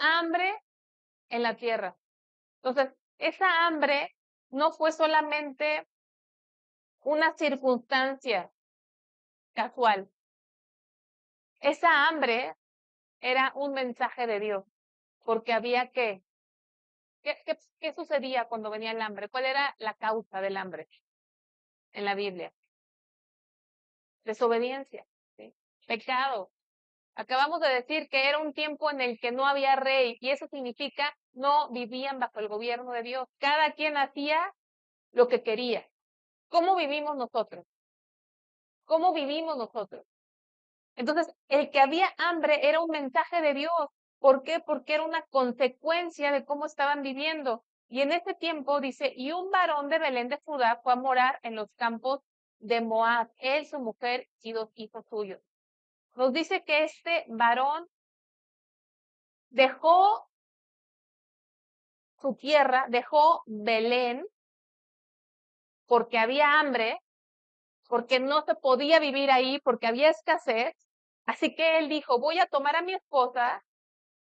hambre en la tierra. Entonces, esa hambre no fue solamente una circunstancia casual. Esa hambre era un mensaje de Dios, porque había ¿qué sucedía cuando venía el hambre? ¿Cuál era la causa del hambre en la Biblia? Desobediencia, ¿sí? Pecado. Acabamos de decir que era un tiempo en el que no había rey y eso significa no vivían bajo el gobierno de Dios. Cada quien hacía lo que quería. ¿Cómo vivimos nosotros? ¿Cómo vivimos nosotros? Entonces, el que había hambre era un mensaje de Dios. ¿Por qué? Porque era una consecuencia de cómo estaban viviendo. Y en ese tiempo dice, y un varón de Belén de Judá fue a morar en los campos de Moab, él, su mujer y 2 hijos suyos. Nos dice que este varón dejó su tierra, dejó Belén porque había hambre, porque no se podía vivir ahí, porque había escasez. Así que él dijo, voy a tomar a mi esposa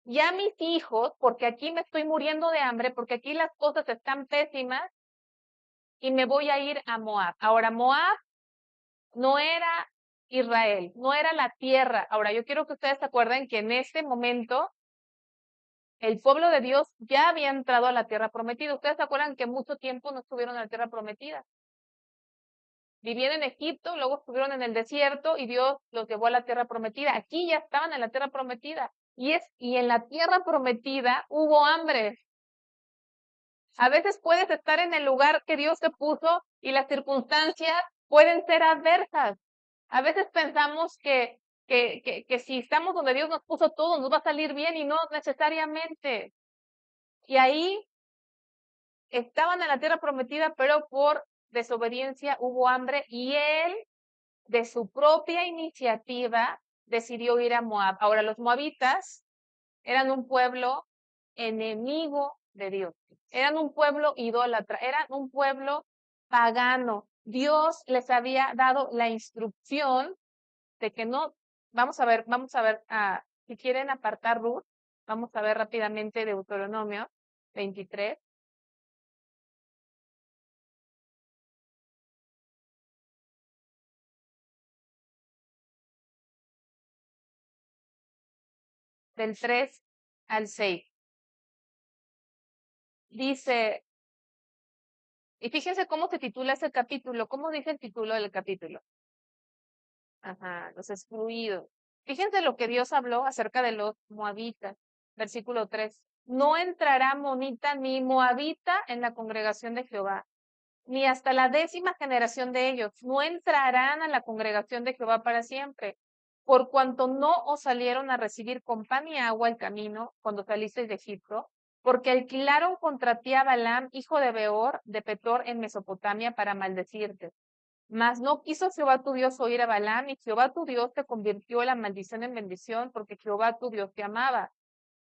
y a mis hijos, porque aquí me estoy muriendo de hambre, porque aquí las cosas están pésimas, y me voy a ir a Moab. Ahora, Moab no era Israel, no era la tierra. Ahora, yo quiero que ustedes se acuerden que en este momento el pueblo de Dios ya había entrado a la tierra prometida. Ustedes se acuerdan que mucho tiempo no estuvieron en la tierra prometida. Vivían en Egipto, luego estuvieron en el desierto y Dios los llevó a la tierra prometida. Aquí ya estaban en la tierra prometida. Y en la tierra prometida hubo hambre. A veces puedes estar en el lugar que Dios te puso y las circunstancias pueden ser adversas. A veces pensamos que si estamos donde Dios nos puso todo, nos va a salir bien y no necesariamente. Y ahí estaban en la tierra prometida, pero por desobediencia hubo hambre y él, de su propia iniciativa, decidió ir a Moab. Ahora, los moabitas eran un pueblo enemigo de Dios. Eran un pueblo idólatra, eran un pueblo pagano. Dios les había dado la instrucción de que no, vamos a ver, si quieren apartar Ruth, vamos a ver rápidamente Deuteronomio 23. Del 3 al 6. Dice, y fíjense cómo se titula ese capítulo, cómo dice el título del capítulo. Ajá, los excluidos. Fíjense lo que Dios habló acerca de los moabitas. Versículo 3. No entrará monita ni moabita en la congregación de Jehová, ni hasta la 10ª generación de ellos. No entrarán a la congregación de Jehová para siempre, por cuanto no os salieron a recibir con pan y agua el camino cuando salisteis de Egipto, porque alquilaron contra ti a Balaam, hijo de Beor, de Petor, en Mesopotamia, para maldecirte. Mas no quiso Jehová tu Dios oír a Balaam, y Jehová tu Dios te convirtió la maldición en bendición, porque Jehová tu Dios te amaba.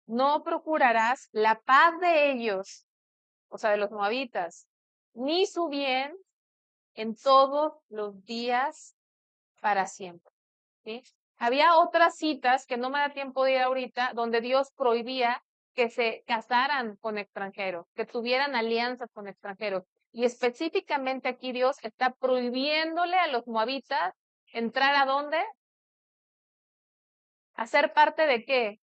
No procurarás la paz de ellos, o sea, de los moabitas, ni su bien en todos los días para siempre. ¿Sí? Había otras citas que no me da tiempo de ir ahorita, donde Dios prohibía que se casaran con extranjeros, que tuvieran alianzas con extranjeros. Y específicamente aquí Dios está prohibiéndole a los moabitas entrar ¿a dónde? ¿A ser parte de qué?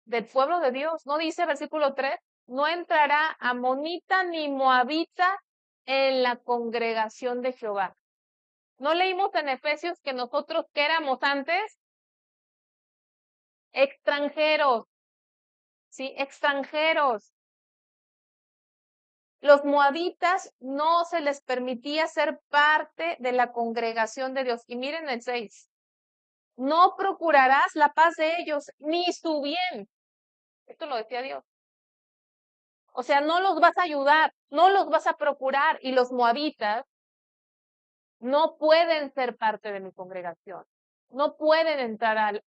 Del pueblo de Dios. ¿No dice versículo 3? No entrará amonita ni moabita en la congregación de Jehová. ¿No leímos en Efesios que nosotros que éramos antes? Extranjeros, ¿sí? Extranjeros. Los moabitas no se les permitía ser parte de la congregación de Dios. Y miren el 6. No procurarás la paz de ellos, ni su bien. Esto lo decía Dios. O sea, no los vas a ayudar, no los vas a procurar. Y los moabitas no pueden ser parte de mi congregación. No pueden entrar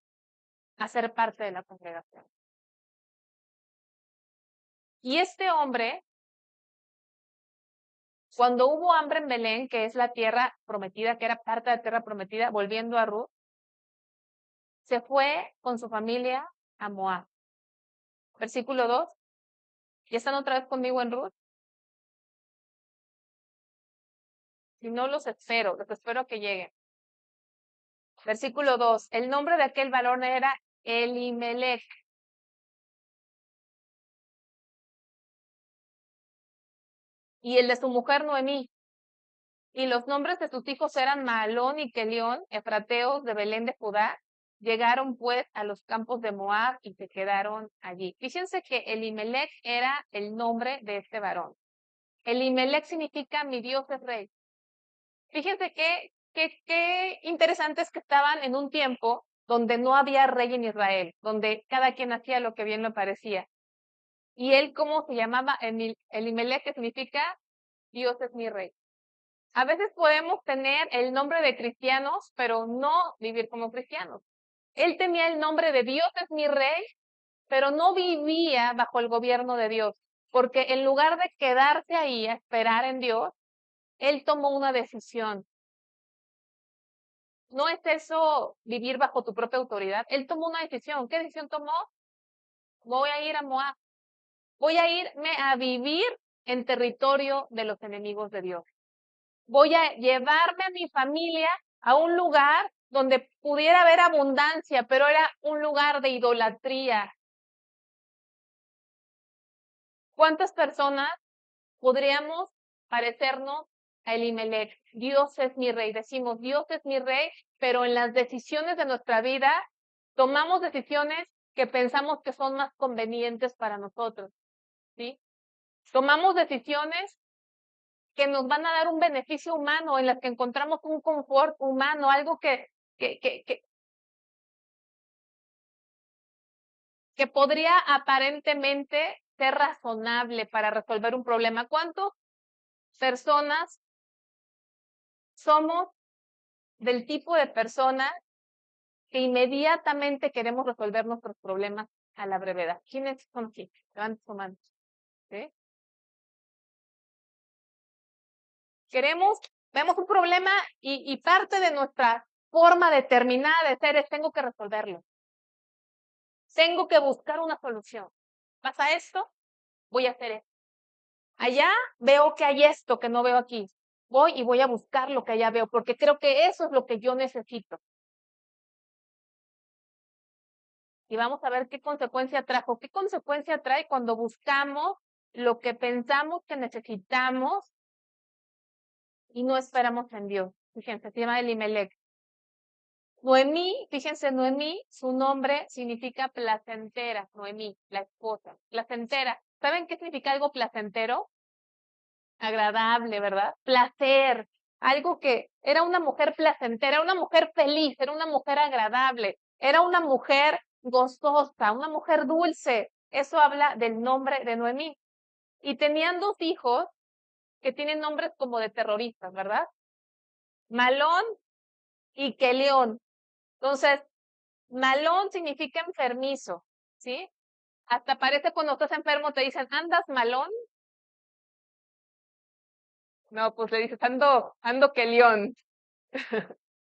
a ser parte de la congregación. Y este hombre, cuando hubo hambre en Belén, que es la tierra prometida, que era parte de la tierra prometida, volviendo a Ruth, se fue con su familia a Moab. versículo 2. ¿Ya están otra vez conmigo en Ruth? Si no, los espero que lleguen. Versículo 2. El nombre de aquel varón era Elimelech. Y el de su mujer Noemí. Y los nombres de sus hijos eran Mahalón y Kelión, efrateos de Belén de Judá. Llegaron pues a los campos de Moab y se quedaron allí. Fíjense que Elimelech era el nombre de este varón. Elimelech significa mi Dios es rey. Fíjense qué interesante es que estaban en un tiempo donde no había rey en Israel, donde cada quien hacía lo que bien le parecía. Y él, ¿cómo se llamaba? Elimelech, que significa Dios es mi rey. A veces podemos tener el nombre de cristianos, pero no vivir como cristianos. Él tenía el nombre de Dios es mi rey, pero no vivía bajo el gobierno de Dios, porque en lugar de quedarse ahí a esperar en Dios, él tomó una decisión. ¿No es eso vivir bajo tu propia autoridad? Él tomó una decisión. ¿Qué decisión tomó? Voy a ir a Moab. Voy a irme a vivir en territorio de los enemigos de Dios. Voy a llevarme a mi familia a un lugar donde pudiera haber abundancia, pero era un lugar de idolatría. ¿Cuántas personas podríamos parecernos a Elimelech? Dios es mi rey. Decimos, Dios es mi rey, pero en las decisiones de nuestra vida tomamos decisiones que pensamos que son más convenientes para nosotros, ¿sí? Tomamos decisiones que nos van a dar un beneficio humano, en las que encontramos un confort humano, algo que podría aparentemente ser razonable para resolver un problema. ¿Cuántas personas somos del tipo de personas que inmediatamente queremos resolver nuestros problemas a la brevedad? ¿Quiénes son aquí? Levanten su mano. ¿Sí? Vemos un problema y parte de nuestra forma determinada de ser es tengo que resolverlo. Tengo que buscar una solución. ¿Pasa esto? Voy a hacer esto. Allá veo que hay esto que no veo aquí. Voy y voy a buscar lo que allá veo, porque creo que eso es lo que yo necesito. Y vamos a ver qué consecuencia trajo. ¿Qué consecuencia trae cuando buscamos lo que pensamos que necesitamos y no esperamos en Dios? Fíjense, se llama Elimelech. Noemí, fíjense, Noemí, su nombre significa placentera, Noemí, la esposa, placentera. ¿Saben qué significa algo placentero? Agradable, ¿verdad? Placer, algo que era una mujer placentera, una mujer feliz, era una mujer agradable, era una mujer gozosa, una mujer dulce. Eso habla del nombre de Noemí. Y tenían dos hijos que tienen nombres como de terroristas, ¿verdad? Malón y Kelión. Entonces, malón significa enfermizo, ¿sí? Hasta parece cuando estás enfermo te dicen, ¿andas malón? No, pues le dices, ando Kelión.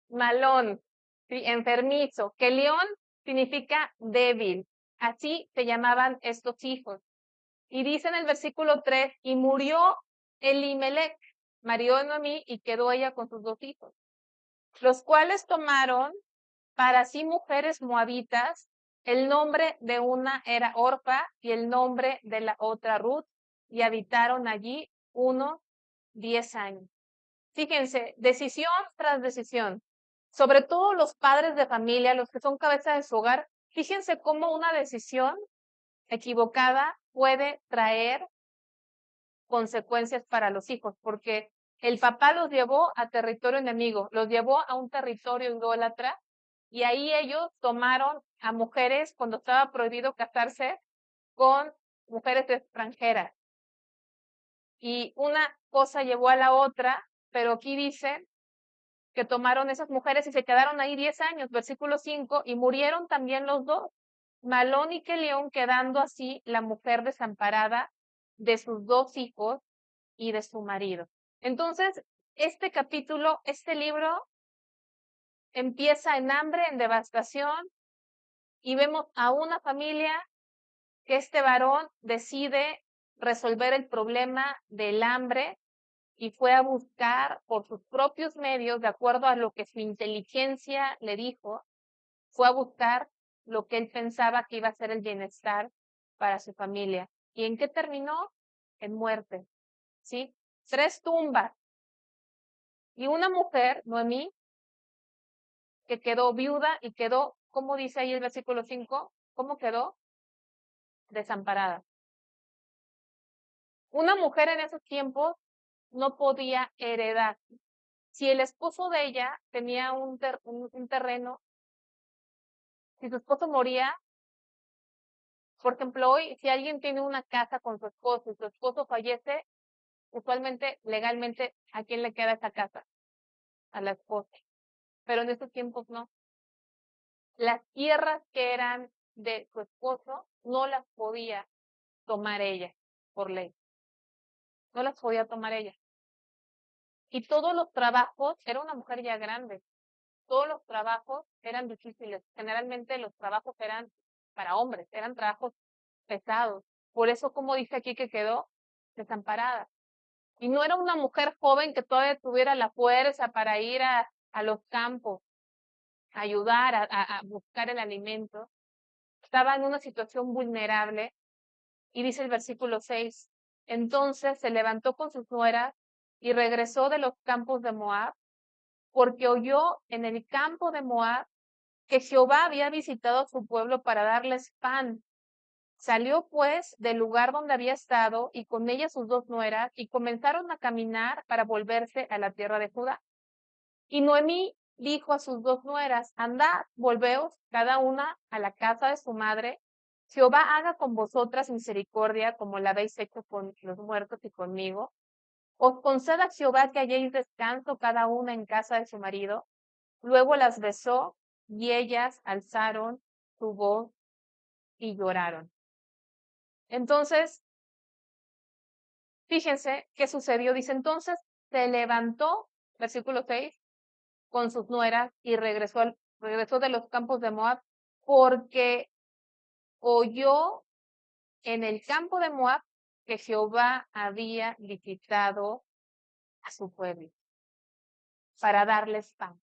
Malón, ¿sí? Enfermizo. Kelión significa débil. Así se llamaban estos hijos. Y dice en el versículo 3, y murió Elimelech, marido de Noemí, y quedó ella con sus dos hijos, los cuales tomaron para sí mujeres moabitas. El nombre de una era Orfa y el nombre de la otra Ruth, y habitaron allí unos 10 años. Fíjense, decisión tras decisión. Sobre todo los padres de familia, los que son cabeza de su hogar, fíjense cómo una decisión equivocada puede traer consecuencias para los hijos, porque el papá los llevó a territorio enemigo, los llevó a un territorio idólatra, y ahí ellos tomaron a mujeres cuando estaba prohibido casarse con mujeres extranjeras. Y una cosa llevó a la otra, pero aquí dice que tomaron esas mujeres y se quedaron ahí 10 años, versículo 5, y murieron también los dos, Malón y Kelión, quedando así la mujer desamparada de sus dos hijos y de su marido. Entonces, este capítulo, este libro empieza en hambre, en devastación, y vemos a una familia que este varón decide resolver el problema del hambre y fue a buscar por sus propios medios, de acuerdo a lo que su inteligencia le dijo, fue a buscar lo que él pensaba que iba a ser el bienestar para su familia. ¿Y en qué terminó? En muerte, ¿sí? 3 tumbas. Y una mujer, Noemí, que quedó viuda y quedó, ¿cómo dice ahí el versículo 5? ¿Cómo quedó? Desamparada. Una mujer en esos tiempos no podía heredar. Si el esposo de ella tenía un terreno, si su esposo moría, por ejemplo, hoy, si alguien tiene una casa con su esposo y su esposo fallece, usualmente, legalmente, ¿a quién le queda esa casa? A la esposa. Pero en esos tiempos no. Las tierras que eran de su esposo no las podía tomar ella, por ley. No las podía tomar ella. Y todos los trabajos, era una mujer ya grande, todos los trabajos eran difíciles. Generalmente los trabajos eran para hombres, eran trabajos pesados. Por eso, como dice aquí, que quedó desamparada. Y no era una mujer joven que todavía tuviera la fuerza para ir a los campos, a ayudar, a buscar el alimento. Estaba en una situación vulnerable. Y dice el versículo 6, entonces se levantó con sus nueras y regresó de los campos de Moab, porque oyó en el campo de Moab que Jehová había visitado a su pueblo para darles pan. Salió pues del lugar donde había estado y con ella sus 2 nueras y comenzaron a caminar para volverse a la tierra de Judá. Y Noemí dijo a sus 2 nueras, andad, volveos cada una a la casa de su madre. Jehová haga con vosotras misericordia como la habéis hecho con los muertos y conmigo. Os conceda Jehová que halléis descanso cada una en casa de su marido. Luego las besó y ellas alzaron su voz y lloraron. Entonces, fíjense qué sucedió. Dice, entonces se levantó, versículo 6, con sus nueras y regresó de los campos de Moab porque oyó en el campo de Moab que Jehová había visitado a su pueblo para darles pan.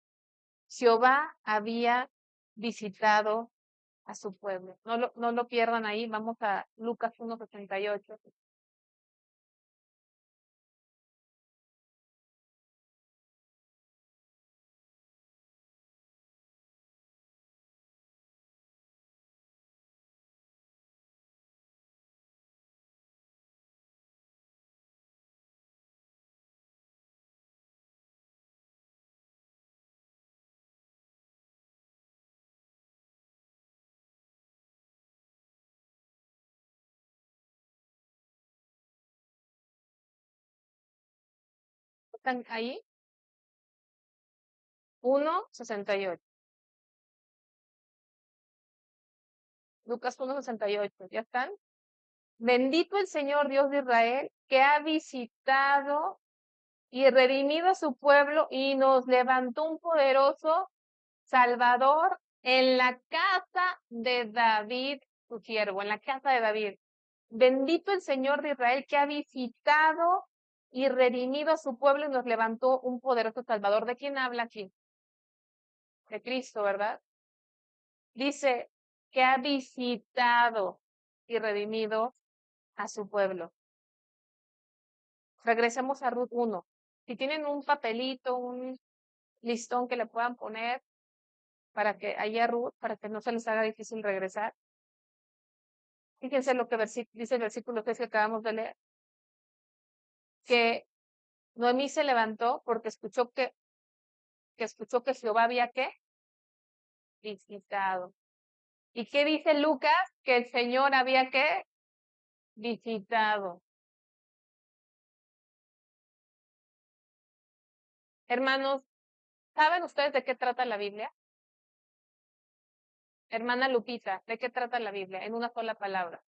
Jehová había visitado a su pueblo. No lo pierdan ahí, vamos a Lucas 1:68. ¿Están ahí? 1:68. Lucas 1:68. ¿Ya están? Bendito el Señor Dios de Israel, que ha visitado y redimido a su pueblo y nos levantó un poderoso Salvador en la casa de David, su siervo, en la casa de David. Bendito el Señor de Israel que ha visitado y redimido a su pueblo y nos levantó un poderoso Salvador. ¿De quién habla aquí? De Cristo, ¿verdad? Dice que ha visitado y redimido a su pueblo. Regresemos a Ruth 1. Si tienen un papelito, un listón que le puedan poner para que haya Ruth, para que no se les haga difícil regresar. Fíjense lo que dice el versículo 3 que acabamos de leer. Que Noemí se levantó porque escuchó que Jehová había ¿qué? Visitado. ¿Y qué dice Lucas? Que el Señor había ¿qué? Visitado. Hermanos, ¿saben ustedes de qué trata la Biblia? Hermana Lupita, ¿de qué trata la Biblia? En una sola palabra.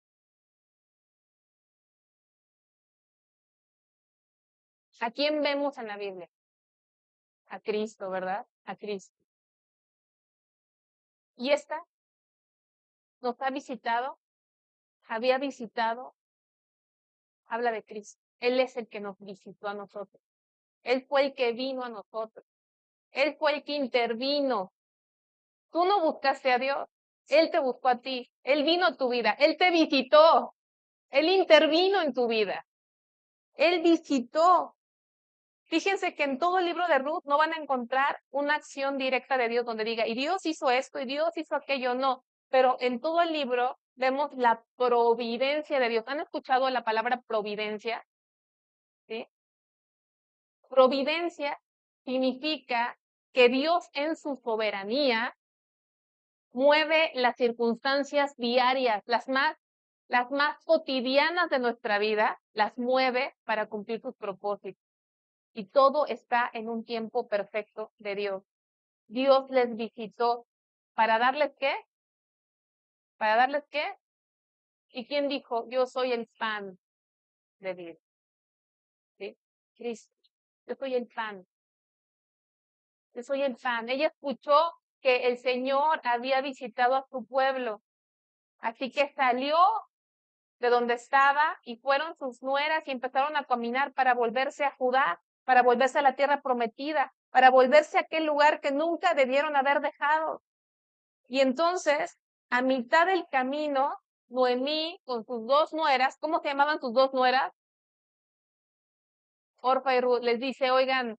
¿A quién vemos en la Biblia? A Cristo, ¿verdad? A Cristo. Y esta nos ha visitado había visitado, habla de Cristo. Él es el que nos visitó a nosotros. Él fue el que vino a nosotros. Él fue el que intervino. Tú no buscaste a Dios. Él te buscó a ti. Él vino a tu vida. Él te visitó. Él intervino en tu vida. Él visitó. Fíjense que en todo el libro de Ruth no van a encontrar una acción directa de Dios donde diga, y Dios hizo esto, y Dios hizo aquello, no. Pero en todo el libro vemos la providencia de Dios. ¿Han escuchado la palabra providencia? ¿Sí? Providencia significa que Dios en su soberanía mueve las circunstancias diarias, las más cotidianas de nuestra vida, las mueve para cumplir sus propósitos. Y todo está en un tiempo perfecto de Dios. Dios les visitó para darles ¿qué? ¿Para darles qué? ¿Y quién dijo, yo soy el pan de Dios? ¿Sí? Cristo. Yo soy el pan. Yo soy el pan. Ella escuchó que el Señor había visitado a su pueblo. Así que salió de donde estaba y fueron sus nueras y empezaron a caminar para volverse a Judá, para volverse a la tierra prometida, para volverse a aquel lugar que nunca debieron haber dejado. Y entonces, a mitad del camino, Noemí con sus dos nueras, ¿cómo se llamaban sus dos nueras? Orfa y Ruth, les dice, oigan,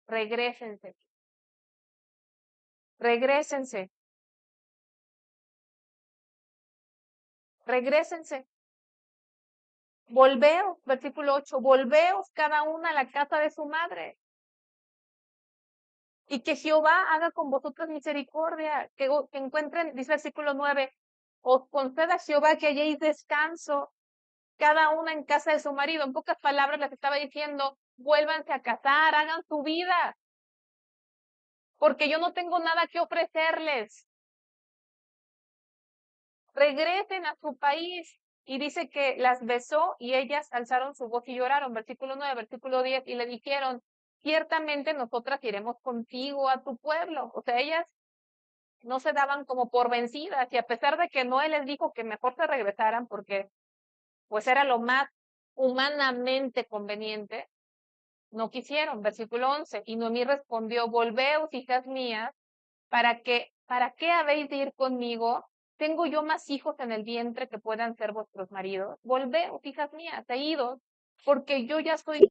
regrésense, regrésense, regrésense. Volveos, versículo 8, volveos cada una a la casa de su madre. Y que Jehová haga con vosotros misericordia, que encuentren, dice versículo 9, os conceda Jehová que halléis descanso, cada una en casa de su marido. En pocas palabras les estaba diciendo, vuélvanse a casar, hagan su vida, porque yo no tengo nada que ofrecerles. Regresen a su país. Y dice que las besó y ellas alzaron su voz y lloraron. Versículo 9, versículo 10, y le dijeron, ciertamente nosotras iremos contigo a tu pueblo. O sea, ellas no se daban como por vencidas y a pesar de que Noé les dijo que mejor se regresaran porque pues era lo más humanamente conveniente, no quisieron. Versículo 11, y Noemí respondió, volveos, hijas mías, ¿para qué habéis de ir conmigo? ¿Tengo yo más hijos en el vientre que puedan ser vuestros maridos? Volveos, hijas mías, e idos, porque yo ya soy.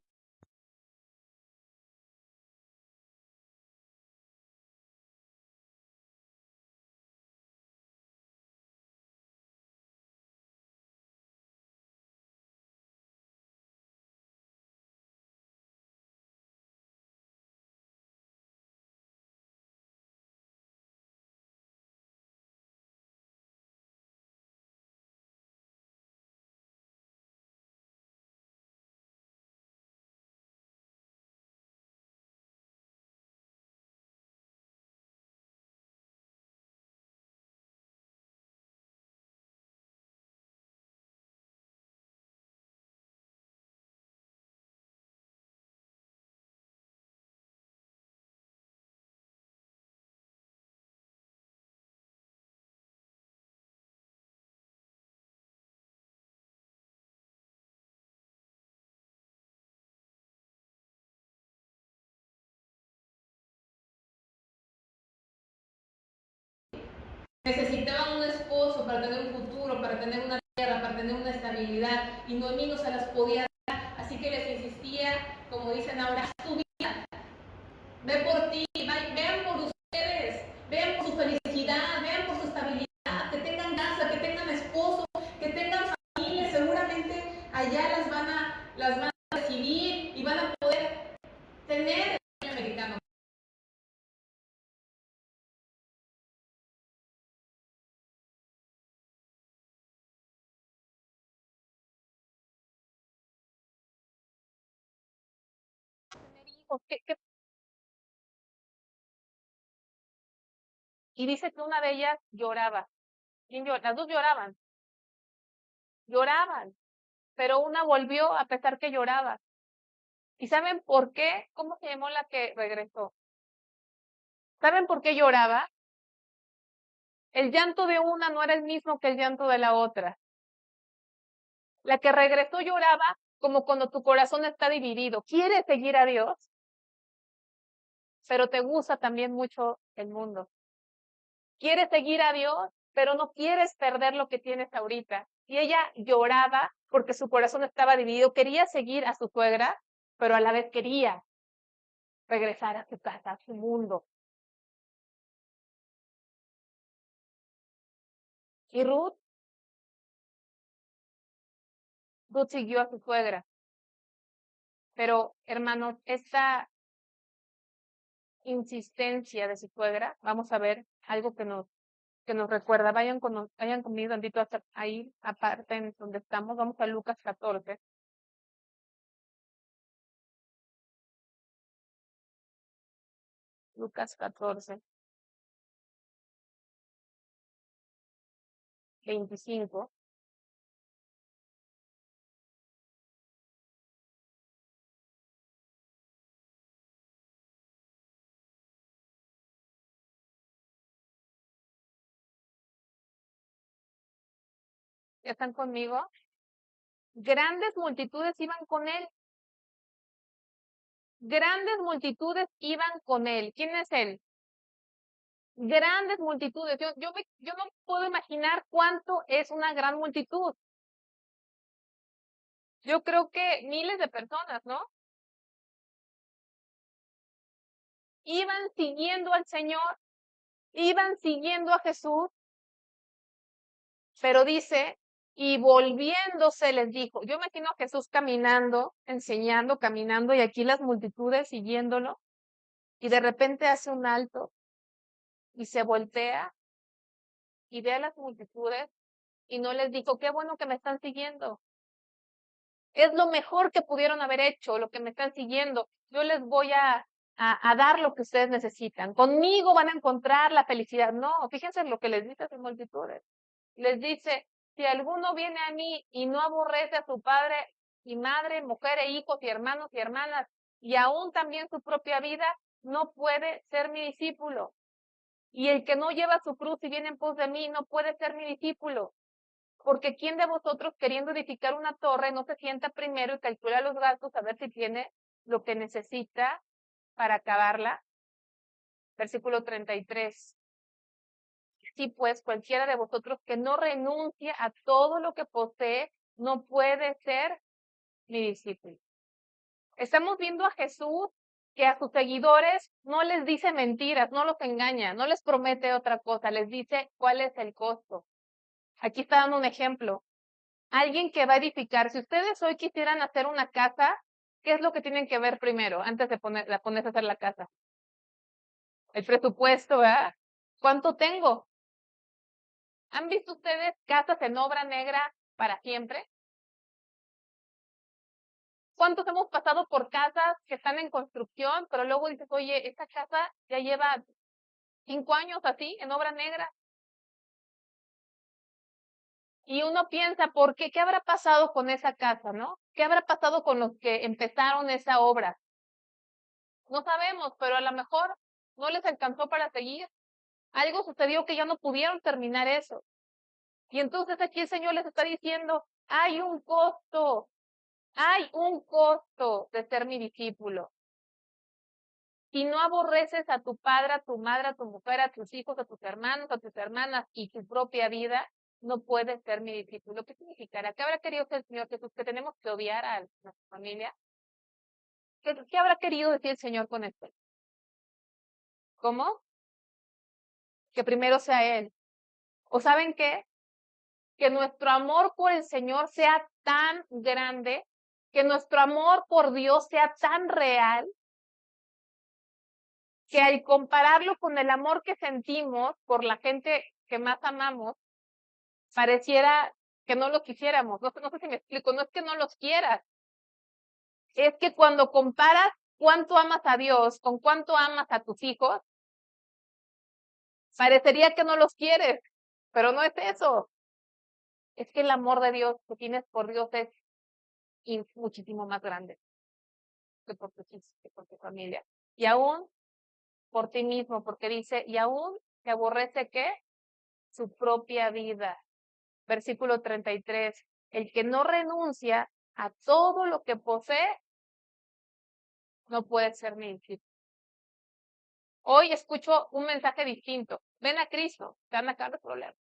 Necesitaban un esposo para tener un futuro, para tener una tierra, para tener una estabilidad, y Noemí no se las podía dar, así que les insistía, como dicen ahora, tu vida, ve por ti, vean por ustedes, vean por su felicidad, vean por su estabilidad, que tengan casa, que tengan esposo, que tengan familia, seguramente allá las van a recibir y van a poder tener el sueño americano. Tener hijos, y dice que una de ellas lloraba. Las dos lloraban, pero una volvió a pesar que lloraba. ¿Y saben por qué? ¿Cómo se llamó la que regresó? ¿Saben por qué lloraba? El llanto de una no era el mismo que el llanto de la otra. La que regresó lloraba como cuando tu corazón está dividido. Quieres seguir a Dios, pero te gusta también mucho el mundo. Quieres seguir a Dios, pero no quieres perder lo que tienes ahorita. Y ella lloraba porque su corazón estaba dividido. Quería seguir a su suegra, pero a la vez quería regresar a su casa, a su mundo. Y Ruth siguió a su suegra. Pero, hermanos, esta insistencia de su suegra, vamos a ver algo que nos recuerda. Vayan conmigo tantito hasta ahí, aparte en donde estamos. Vamos a Lucas 14. Lucas 14, 25. ¿Ya están conmigo? Grandes multitudes iban con él. Grandes multitudes iban con él. ¿Quién es él? Grandes multitudes. Yo no puedo imaginar cuánto es una gran multitud. Yo creo que miles de personas, ¿no? Iban siguiendo al Señor, iban siguiendo a Jesús, pero dice, y volviéndose les dijo, yo imagino a Jesús caminando, enseñando, caminando, y aquí las multitudes siguiéndolo, y de repente hace un alto y se voltea y ve a las multitudes y no les dijo, qué bueno que me están siguiendo. Es lo mejor que pudieron haber hecho, lo que me están siguiendo. Yo les voy a dar lo que ustedes necesitan. Conmigo van a encontrar la felicidad. No, fíjense lo que les dice a sus multitudes. Les dice, si alguno viene a mí y no aborrece a su padre y madre, mujer e hijos y hermanos y hermanas, y aún también su propia vida, no puede ser mi discípulo. Y el que no lleva su cruz y viene en pos de mí, no puede ser mi discípulo. Porque ¿quién de vosotros queriendo edificar una torre no se sienta primero y calcula los gastos a ver si tiene lo que necesita para acabarla? Versículo 33. Sí, pues cualquiera de vosotros que no renuncie a todo lo que posee, no puede ser mi discípulo. Estamos viendo a Jesús que a sus seguidores no les dice mentiras, no los engaña, no les promete otra cosa, les dice cuál es el costo. Aquí está dando un ejemplo. Alguien que va a edificar, si ustedes hoy quisieran hacer una casa, ¿qué es lo que tienen que ver primero antes de ponerse a hacer la casa? El presupuesto, ¿verdad? ¿Cuánto tengo? ¿Han visto ustedes casas en obra negra para siempre? ¿Cuántos hemos pasado por casas que están en construcción, pero luego dices, oye, esta casa ya lleva 5 años así, en obra negra? Y uno piensa, ¿por qué? ¿Qué habrá pasado con esa casa, no? ¿Qué habrá pasado con los que empezaron esa obra? No sabemos, pero a lo mejor no les alcanzó para seguir. Algo sucedió que ya no pudieron terminar eso. Y entonces aquí el Señor les está diciendo, hay un costo de ser mi discípulo. Si no aborreces a tu padre, a tu madre, a tu mujer, a tus hijos, a tus hermanos, a tus hermanas y tu propia vida, no puedes ser mi discípulo. ¿Qué significará? ¿Qué habrá querido el Señor Jesús? ¿Que tenemos que odiar a nuestra familia? ¿Qué habrá querido decir el Señor con esto? ¿Cómo? Que primero sea Él. ¿O saben qué? Que nuestro amor por el Señor sea tan grande, que nuestro amor por Dios sea tan real, que al compararlo con el amor que sentimos por la gente que más amamos, pareciera que no lo quisiéramos. No sé si me explico, no es que no los quieras, es que cuando comparas cuánto amas a Dios con cuánto amas a tus hijos, parecería que no los quieres, pero no es eso. Es que el amor de Dios que tienes por Dios es muchísimo más grande que por tus hijos, que por tu familia. Y aún por ti mismo, porque dice, y aún te aborrece, ¿qué? su propia vida. Versículo 33. El que no renuncia a todo lo que posee, no puede ser mi discípulo. Hoy escucho un mensaje distinto. Ven a Cristo, te van a acabar los problemas.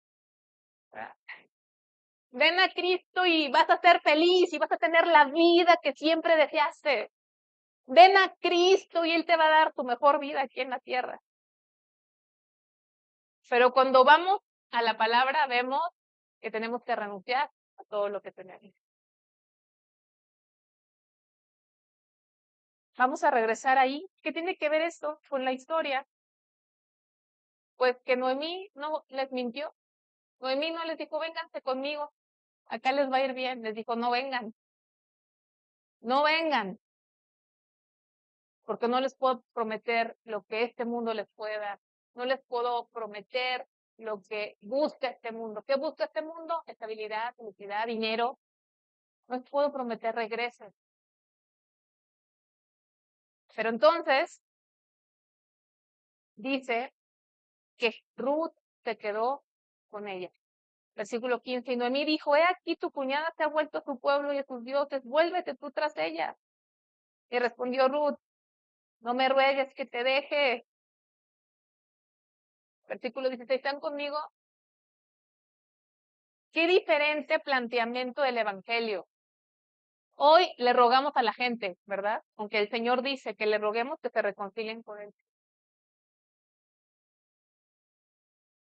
Ven a Cristo y vas a ser feliz y vas a tener la vida que siempre deseaste. Ven a Cristo y Él te va a dar tu mejor vida aquí en la tierra. Pero cuando vamos a la palabra, vemos que tenemos que renunciar a todo lo que tenemos. Vamos a regresar ahí. ¿Qué tiene que ver esto con la historia? Pues que Noemí no les mintió. Noemí no les dijo, vénganse conmigo, acá les va a ir bien. Les dijo, no vengan, no vengan, porque no les puedo prometer lo que este mundo les puede dar. No les puedo prometer lo que busca este mundo. ¿Qué busca este mundo? Estabilidad, felicidad, dinero. No les puedo prometer regreses. Pero entonces dice que Ruth se quedó con ella. Versículo 15, y Noemí dijo, he aquí tu cuñada se ha vuelto a su pueblo y a sus dioses, vuélvete tú tras ella. Y respondió Ruth, no me ruegues que te deje. Versículo 16, ¿están conmigo? Qué diferente planteamiento del evangelio. Hoy le rogamos a la gente, ¿verdad? Aunque el Señor dice que le roguemos que se reconcilien con Él.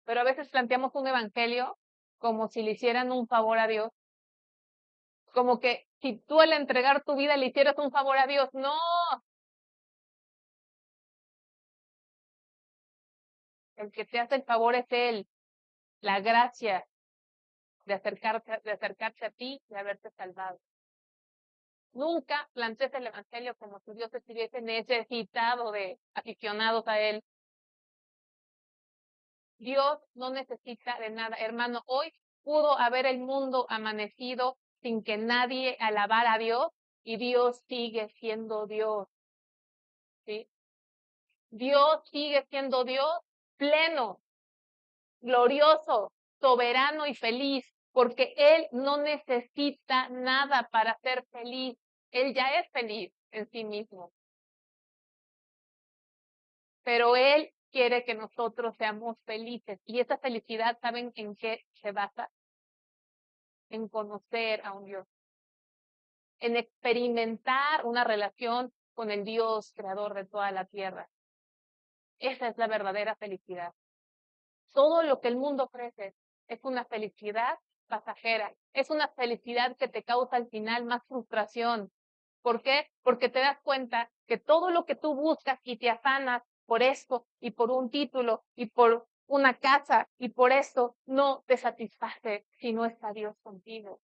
Pero a veces planteamos un evangelio como si le hicieran un favor a Dios. Como que si tú al entregar tu vida le hicieras un favor a Dios. No. El que te hace el favor es Él. La gracia de acercarse a ti y haberte salvado. Nunca plantees el evangelio como si Dios estuviese necesitado de aficionados a Él. Dios no necesita de nada. Hermano, hoy pudo haber el mundo amanecido sin que nadie alabara a Dios y Dios sigue siendo Dios. ¿Sí? Dios sigue siendo Dios pleno, glorioso, soberano y feliz, porque Él no necesita nada para ser feliz. Él ya es feliz en sí mismo. Pero Él quiere que nosotros seamos felices. Y esa felicidad, ¿saben en qué se basa? En conocer a un Dios, en experimentar una relación con el Dios creador de toda la tierra. Esa es la verdadera felicidad. Todo lo que el mundo ofrece es una felicidad pasajera, es una felicidad que te causa al final más frustración. ¿Por qué? Porque te das cuenta que todo lo que tú buscas y te afanas por esto y por un título y por una casa y por esto no te satisface si no está Dios contigo.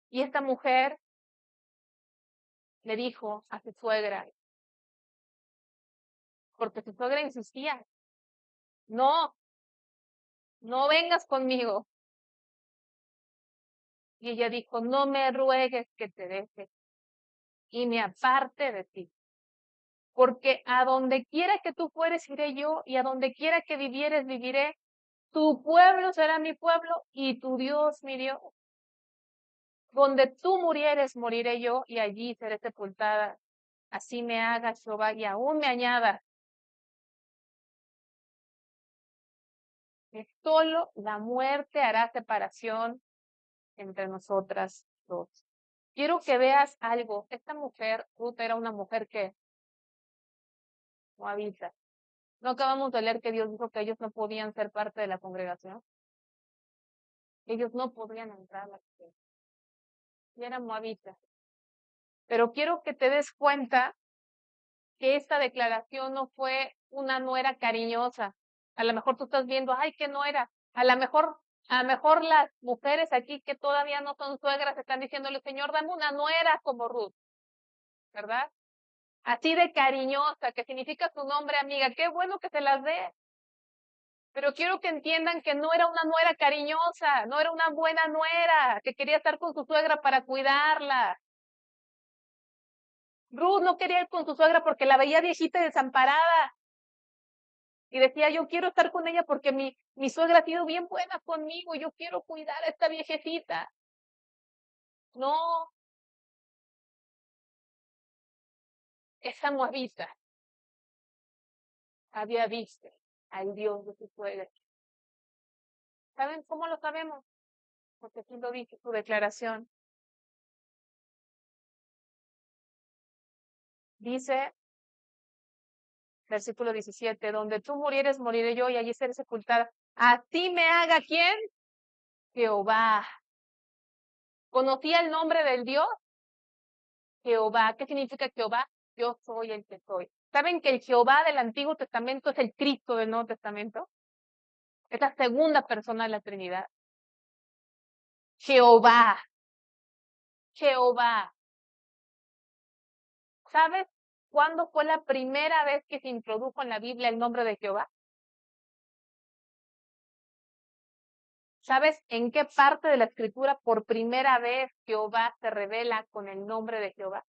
Y esta mujer le dijo a su suegra, porque su suegra insistía, no, no vengas conmigo. Y ella dijo, no me ruegues que te deje y me aparte de ti. Porque a donde quiera que tú fueres, iré yo, y a donde quiera que vivieres, viviré. Tu pueblo será mi pueblo, y tu Dios mi Dios. Donde tú murieres, moriré yo, y allí seré sepultada. Así me haga Jehová, y aún me añada, que solo la muerte hará separación entre nosotras dos. Quiero que veas algo. Esta mujer, Ruth, era una mujer que moabita. ¿No acabamos de leer que Dios dijo que ellos no podían ser parte de la congregación? Ellos no podían entrar a la iglesia. Y eran moabitas. Pero quiero que te des cuenta que esta declaración no fue una nuera cariñosa. A lo mejor tú estás viendo, ay, qué nuera. A lo mejor las mujeres aquí que todavía no son suegras están diciéndole, Señor, dame una nuera como Ruth, ¿verdad? Así de cariñosa, que significa su nombre, amiga. Qué bueno que se las dé. Pero quiero que entiendan que no era una nuera cariñosa, no era una buena nuera, que quería estar con su suegra para cuidarla. Ruth no quería ir con su suegra porque la veía viejita y desamparada. Y decía, yo quiero estar con ella porque mi suegra ha sido bien buena conmigo, yo quiero cuidar a esta viejecita. No, esa moabita había visto al Dios de su suegra. ¿Saben cómo lo sabemos? Porque aquí lo dice su declaración. Dice, versículo 17, donde tú murieres, moriré yo y allí seré sepultada. Así me haga ¿quién? Jehová. ¿Conocía el nombre del Dios? Jehová. ¿Qué significa Jehová? Yo soy el que soy. ¿Saben que el Jehová del Antiguo Testamento es el Cristo del Nuevo Testamento? Es la segunda persona de la Trinidad. Jehová. Jehová. ¿Sabes cuándo fue la primera vez que se introdujo en la Biblia el nombre de Jehová? ¿Sabes en qué parte de la Escritura por primera vez Jehová se revela con el nombre de Jehová?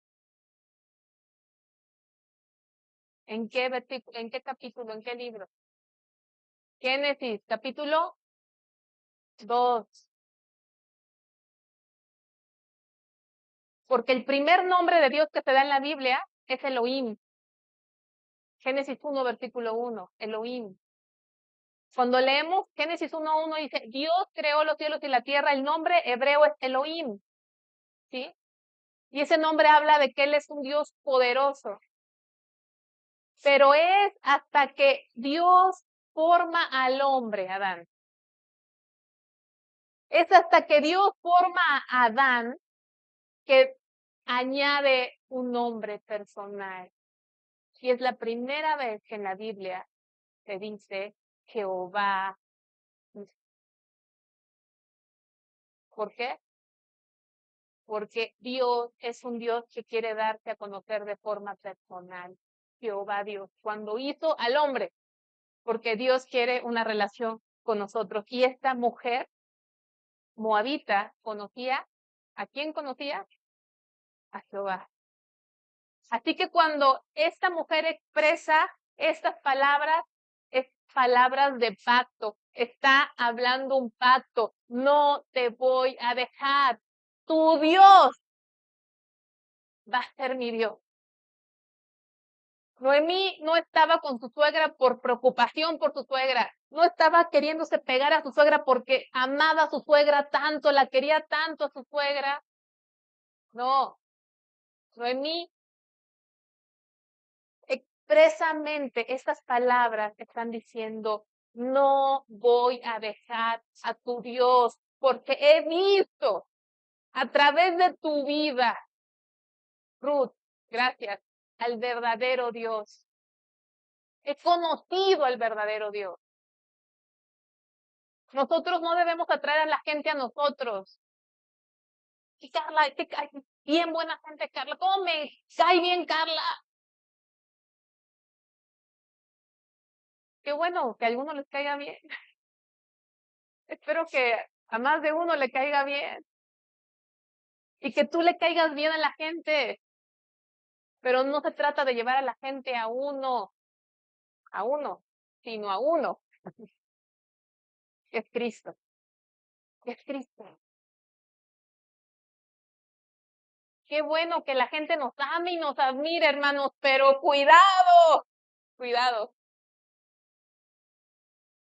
¿En qué versículo, en qué capítulo, en qué libro? Génesis, capítulo 2. Porque el primer nombre de Dios que se da en la Biblia es Elohim. Génesis 1, versículo 1, Elohim. Cuando leemos Génesis 1:1 dice, Dios creó los cielos y la tierra, el nombre hebreo es Elohim, ¿sí? Y ese nombre habla de que Él es un Dios poderoso. Pero es hasta que Dios forma al hombre, Adán. Es hasta que Dios forma a Adán que añade un nombre personal. Y es la primera vez que en la Biblia se dice Jehová. ¿Por qué? Porque Dios es un Dios que quiere darse a conocer de forma personal. Jehová Dios, cuando hizo al hombre, porque Dios quiere una relación con nosotros. Y esta mujer moabita conocía, ¿a quién conocía? A Jehová. Así que cuando esta mujer expresa estas palabras, es palabras de pacto, está hablando un pacto, no te voy a dejar, tu Dios va a ser mi Dios. Noemí no estaba con su suegra por preocupación por su suegra, no estaba queriéndose pegar a su suegra porque amaba a su suegra tanto, la quería tanto a su suegra. No, Noemí expresamente estas palabras están diciendo, no voy a dejar a tu Dios porque he visto a través de tu vida, Ruth, gracias, al verdadero Dios. He conocido al verdadero Dios. Nosotros no debemos atraer a la gente a nosotros. Y Carla, bien buena gente, Carla. ¿Cómo me cae bien, Carla? Qué bueno que a algunos les caiga bien. Espero que a más de uno le caiga bien. Y que tú le caigas bien a la gente. Pero no se trata de llevar a la gente a uno, sino a uno. Es Cristo. Es Cristo. Qué bueno que la gente nos ame y nos admire, hermanos, pero cuidado, cuidado.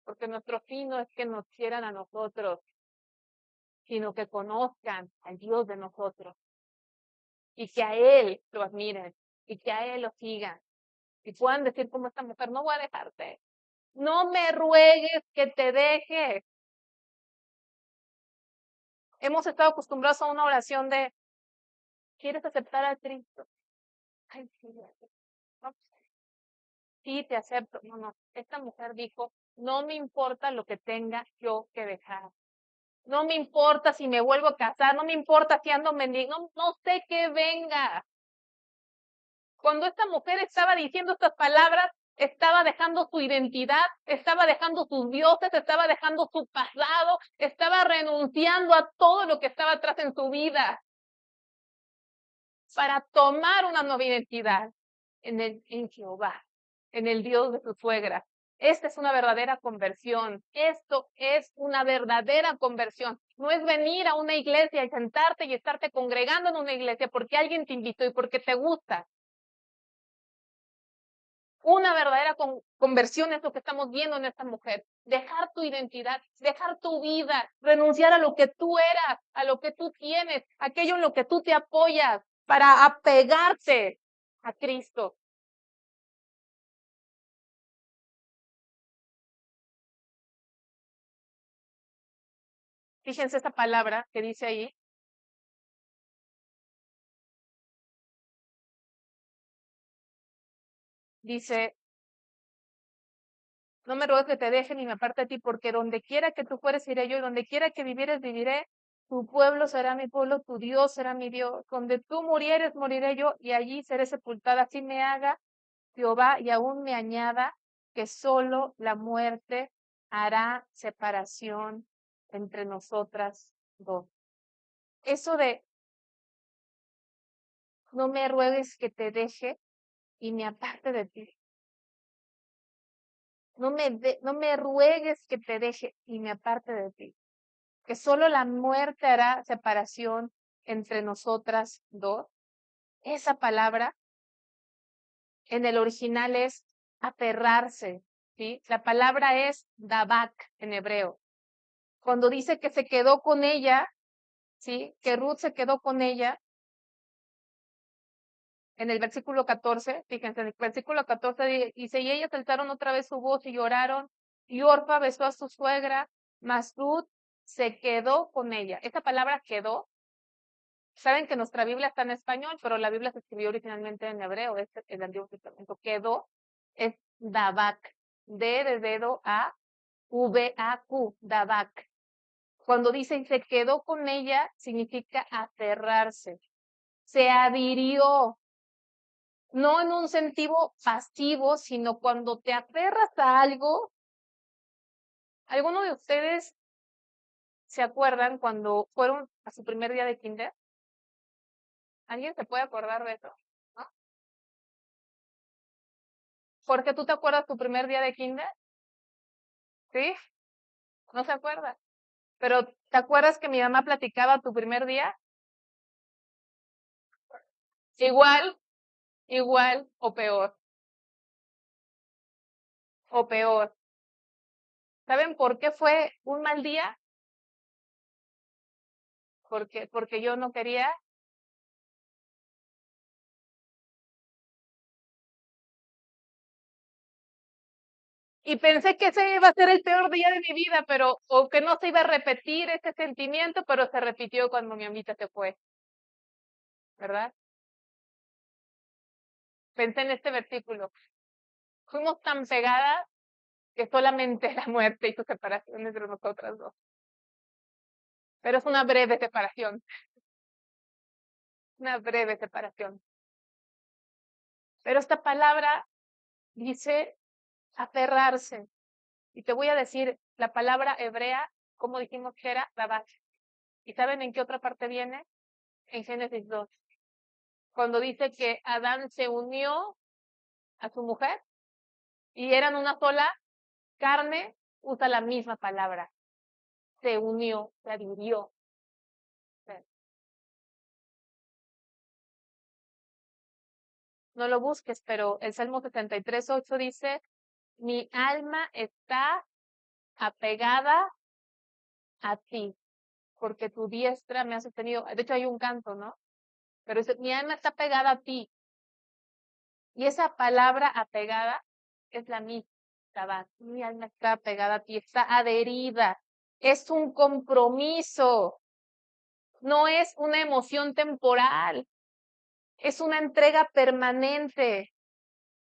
Porque nuestro fin no es que nos quieran a nosotros, sino que conozcan al Dios de nosotros y que a Él lo admiren y que a Él lo sigan y puedan decir como esta mujer, no voy a dejarte, no me ruegues que te deje. Hemos estado acostumbrados a una oración de, ¿quieres aceptar a Cristo? Ay, sí, no, sí, te acepto. No, no, esta mujer dijo, no me importa lo que tenga yo que dejar. No me importa si me vuelvo a casar, no me importa si ando mendigo, no, no sé qué venga. Cuando esta mujer estaba diciendo estas palabras, estaba dejando su identidad, estaba dejando sus dioses, estaba dejando su pasado, estaba renunciando a todo lo que estaba atrás en su vida para tomar una nueva identidad en Jehová, en el Dios de su suegra, Esta es una verdadera conversión. Esto es una verdadera conversión. No es venir a una iglesia y sentarte y estarte congregando en una iglesia porque alguien te invitó y porque te gusta. Una verdadera conversión es lo que estamos viendo en esta mujer. Dejar tu identidad, dejar tu vida, renunciar a lo que tú eras, a lo que tú tienes, aquello en lo que tú te apoyas para apegarte a Cristo. Fíjense esta palabra que dice ahí. Dice, no me ruegues que te deje ni me aparte de ti, porque donde quiera que tú fueres iré yo, y donde quiera que vivieres viviré. Tu pueblo será mi pueblo, tu Dios será mi Dios. Donde tú murieres, moriré yo, y allí seré sepultada. Así me haga Jehová, y aún me añada que solo la muerte hará separación entre nosotras dos. Eso de no me ruegues que te deje y me aparte de ti. No me ruegues que te deje y me aparte de ti. Que solo la muerte hará separación entre nosotras dos. Esa palabra en el original es aferrarse, ¿sí? La palabra es dabak en hebreo. Cuando dice que se quedó con ella, ¿sí? Que Ruth se quedó con ella, en el versículo 14, fíjense, en el versículo 14 dice, y ellas alzaron otra vez su voz y lloraron, y Orfa besó a su suegra, mas Ruth se quedó con ella. Esta palabra quedó, saben que nuestra Biblia está en español, pero la Biblia se escribió originalmente en hebreo, es el Antiguo Testamento. Quedó, es Dabak, D de dedo A, V-A-Q, Dabak. Cuando dicen se quedó con ella, significa aferrarse, se adhirió, no en un sentido pasivo, sino cuando te aferras a algo. ¿Alguno de ustedes se acuerdan cuando fueron a su primer día de kinder? ¿Alguien se puede acordar de eso? ¿No? Porque tú te acuerdas tu primer día de kinder, ¿sí? No se acuerda. Pero ¿te acuerdas que mi mamá platicaba tu primer día? Igual, igual o peor. O peor. ¿Saben por qué fue un mal día? Porque yo no quería. Y pensé que ese iba a ser el peor día de mi vida, pero, o que no se iba a repetir ese sentimiento, pero se repitió cuando mi amita se fue, ¿verdad? Pensé en este versículo. Fuimos tan pegadas que solamente la muerte y su separación entre nosotras dos. Pero es una breve separación, una breve separación. Pero esta palabra dice aferrarse. Y te voy a decir la palabra hebrea, como dijimos que era, Rabach. ¿Y saben en qué otra parte viene? En Génesis 2. Cuando dice que Adán se unió a su mujer y eran una sola carne, usa la misma palabra. Se unió, se adhirió. No lo busques, pero el Salmo 73:8 dice, mi alma está apegada a ti, porque tu diestra me ha sostenido. De hecho, hay un canto, ¿no? Pero dice, mi alma está pegada a ti. Y esa palabra apegada es la misma. Mi alma está pegada a ti, está adherida. Es un compromiso. No es una emoción temporal. Es una entrega permanente.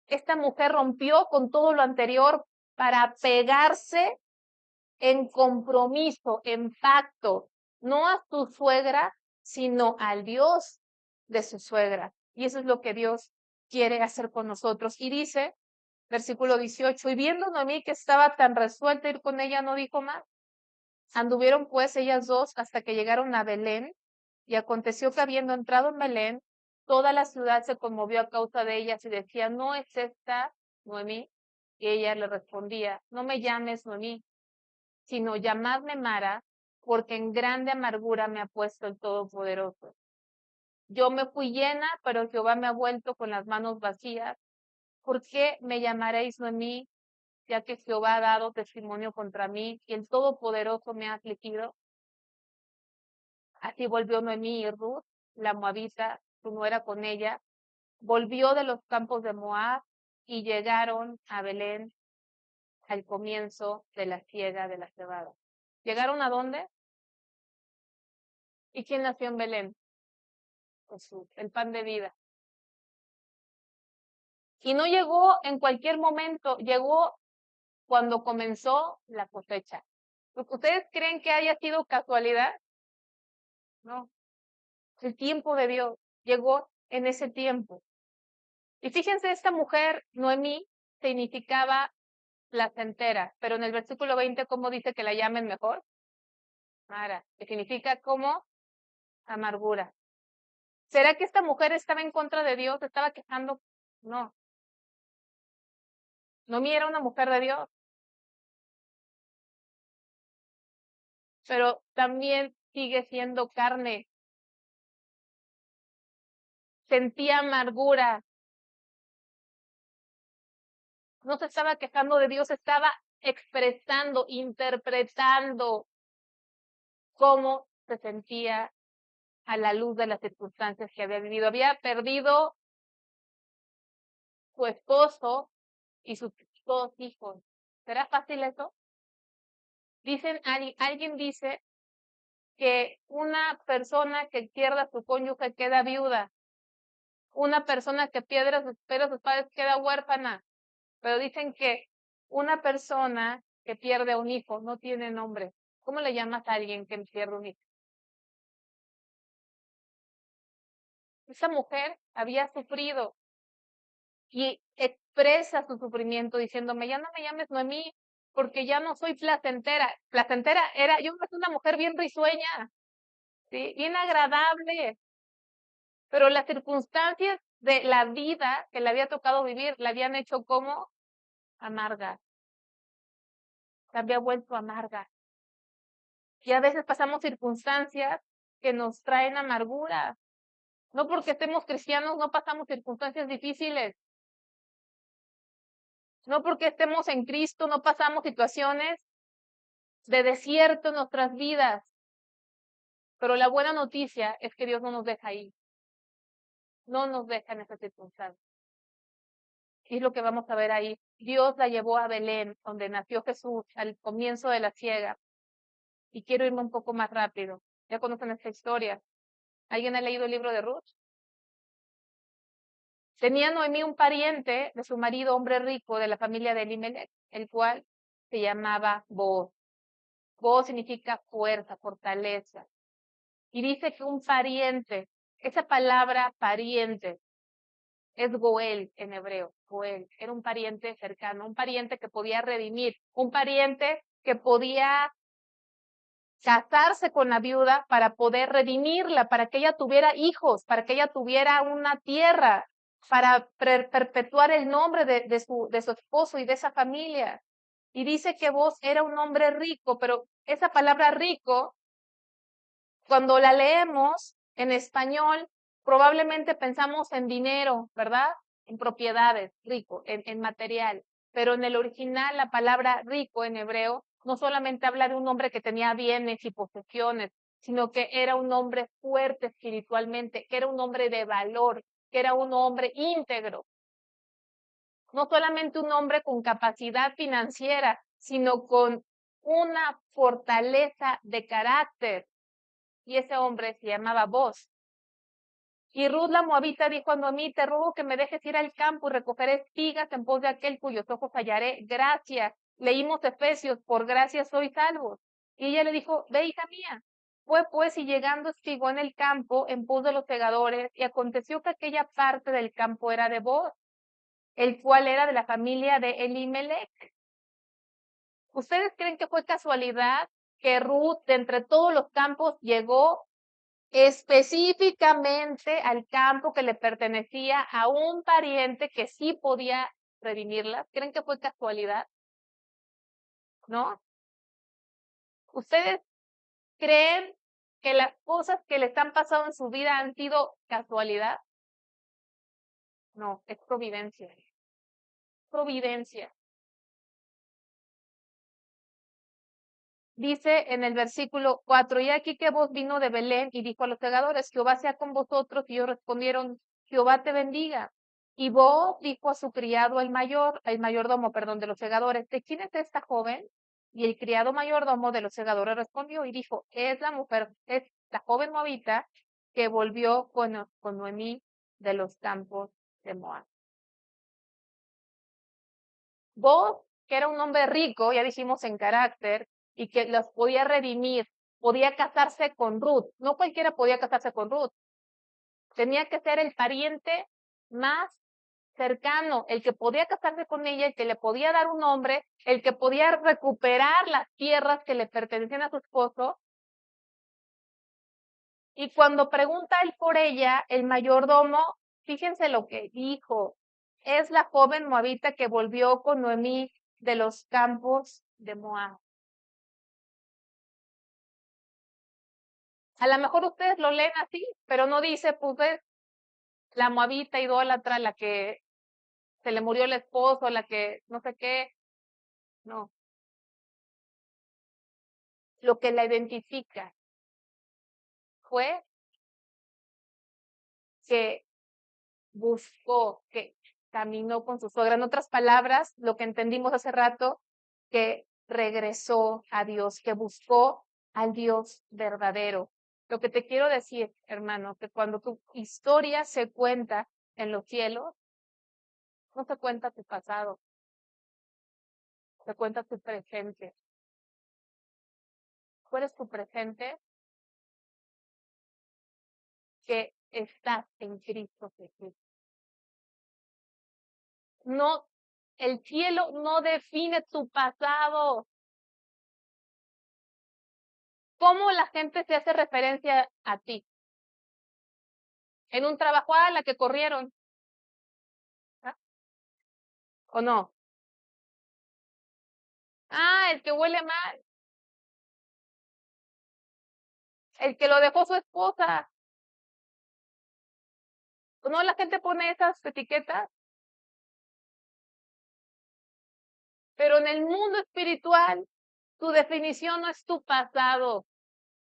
Esta mujer rompió con todo lo anterior para pegarse en compromiso, en pacto, no a su suegra, sino al Dios de su suegra. Y eso es lo que Dios quiere hacer con nosotros. Y dice, versículo 18, y viendo Noemí que estaba tan resuelta a ir con ella, no dijo más. Anduvieron pues ellas dos hasta que llegaron a Belén, y aconteció que habiendo entrado en Belén, toda la ciudad se conmovió a causa de ellas y decía, ¿no es esta Noemí? Y ella le respondía, no me llames Noemí, sino llamadme Mara, porque en grande amargura me ha puesto el Todopoderoso. Yo me fui llena, pero Jehová me ha vuelto con las manos vacías. ¿Por qué me llamaréis Noemí, ya que Jehová ha dado testimonio contra mí y el Todopoderoso me ha afligido? Así volvió Noemí y Ruth, la moabita, su nuera con ella, volvió de los campos de Moab y llegaron a Belén al comienzo de la siega de la cebada. ¿Llegaron a dónde? ¿Y quién nació en Belén? Jesús, el pan de vida. Y no llegó en cualquier momento, llegó cuando comenzó la cosecha. ¿Ustedes creen que haya sido casualidad? No. El tiempo de Dios llegó en ese tiempo. Y fíjense, esta mujer, Noemí, significaba placentera, pero en el versículo 20, ¿cómo dice que la llamen mejor? Mara, que significa como amargura. ¿Será que esta mujer estaba en contra de Dios? ¿Estaba quejando? No. Noemí era una mujer de Dios, pero también sigue siendo carne. Sentía amargura. No se estaba quejando de Dios, estaba expresando, interpretando cómo se sentía a la luz de las circunstancias que había vivido. Había perdido su esposo y sus dos hijos. ¿Será fácil eso? Alguien dice que una persona que pierda a su cónyuge queda viuda. Una persona que pierde a sus padres queda huérfana. Pero dicen que una persona que pierde a un hijo no tiene nombre. ¿Cómo le llamas a alguien que pierde un hijo? Esa mujer había sufrido y expresa su sufrimiento diciéndome, ya no me llames Noemí, porque ya no soy placentera. Placentera era, yo soy una mujer bien risueña, ¿sí? Bien agradable, pero las circunstancias de la vida que le había tocado vivir la habían hecho como amarga, la había vuelto amarga. Y a veces pasamos circunstancias que nos traen amargura. No porque estemos cristianos, no pasamos circunstancias difíciles. No porque estemos en Cristo, no pasamos situaciones de desierto en nuestras vidas. Pero la buena noticia es que Dios no nos deja ahí. No nos deja en esa circunstancia. Y es lo que vamos a ver ahí. Dios la llevó a Belén, donde nació Jesús, al comienzo de la siega. Y quiero irme un poco más rápido. Ya conocen esta historia. ¿Alguien ha leído el libro de Ruth? Tenía Noemí un pariente de su marido, hombre rico, de la familia de Elimelech, el cual se llamaba Booz. Booz significa fuerza, fortaleza. Y dice que un pariente, esa palabra pariente, es Goel en hebreo. Goel era un pariente cercano, un pariente que podía redimir, un pariente que podía casarse con la viuda para poder redimirla, para que ella tuviera hijos, para que ella tuviera una tierra, para perpetuar el nombre de su esposo y de esa familia. Y dice que vos era un hombre rico, pero esa palabra rico, cuando la leemos en español, probablemente pensamos en dinero, ¿verdad? En propiedades, rico, en material. Pero en el original, la palabra rico en hebreo no solamente habla de un hombre que tenía bienes y posesiones, sino que era un hombre fuerte espiritualmente, que era un hombre de valor, que era un hombre íntegro. No solamente un hombre con capacidad financiera, sino con una fortaleza de carácter. Y ese hombre se llamaba Booz. Y Ruth la moabita dijo a Noemí, te ruego que me dejes ir al campo y recoger espigas en pos de aquel cuyos ojos hallaré gracia. Leímos Efesios, por gracia sois salvos. Y ella le dijo, ve hija mía. Fue pues y llegando espigó en el campo en pos de los segadores, y aconteció que aquella parte del campo era de Booz, el cual era de la familia de Elimelech. ¿Ustedes creen que fue casualidad que Ruth, de entre todos los campos, llegó específicamente al campo que le pertenecía a un pariente que sí podía redimirlas? ¿Creen que fue casualidad? ¿No? ¿Ustedes creen que las cosas que les han pasado en su vida han sido casualidad? No, es providencia. Providencia. Dice en el versículo 4, y aquí que voz vino de Belén y dijo a los segadores, Jehová sea con vosotros, y ellos respondieron, Jehová te bendiga. Y vos dijo a su criado el mayordomo, perdón, de los segadores, ¿de quién es esta joven? Y el criado mayordomo de los segadores respondió y dijo, es la mujer, es la joven moabita que volvió con Noemí de los campos de Moab. Vos, que era un hombre rico, ya dijimos en carácter, y que los podía redimir, podía casarse con Ruth. No cualquiera podía casarse con Ruth. Tenía que ser el pariente más cercano, el que podía casarse con ella, el que le podía dar un nombre, el que podía recuperar las tierras que le pertenecían a su esposo. Y cuando pregunta él por ella, el mayordomo, fíjense lo que dijo, es la joven moabita que volvió con Noemí de los campos de Moab. A lo mejor ustedes lo leen así, pero no dice, pues es la moabita idólatra, la que se le murió el esposo, la que no sé qué. No. Lo que la identifica fue que buscó, que caminó con su suegra. En otras palabras, lo que entendimos hace rato, que regresó a Dios, que buscó al Dios verdadero. Lo que te quiero decir, hermano, que cuando tu historia se cuenta en los cielos, no se cuenta tu pasado, se cuenta tu presente. ¿Cuál es tu presente? Que estás en Cristo Jesús. No, el cielo no define tu pasado. ¿Cómo la gente se hace referencia a ti? En un trabajo, a la que corrieron. ¿Ah? ¿O no? Ah, el que huele mal. El que lo dejó su esposa. ¿No la gente pone esas etiquetas? Pero en el mundo espiritual, tu definición no es tu pasado.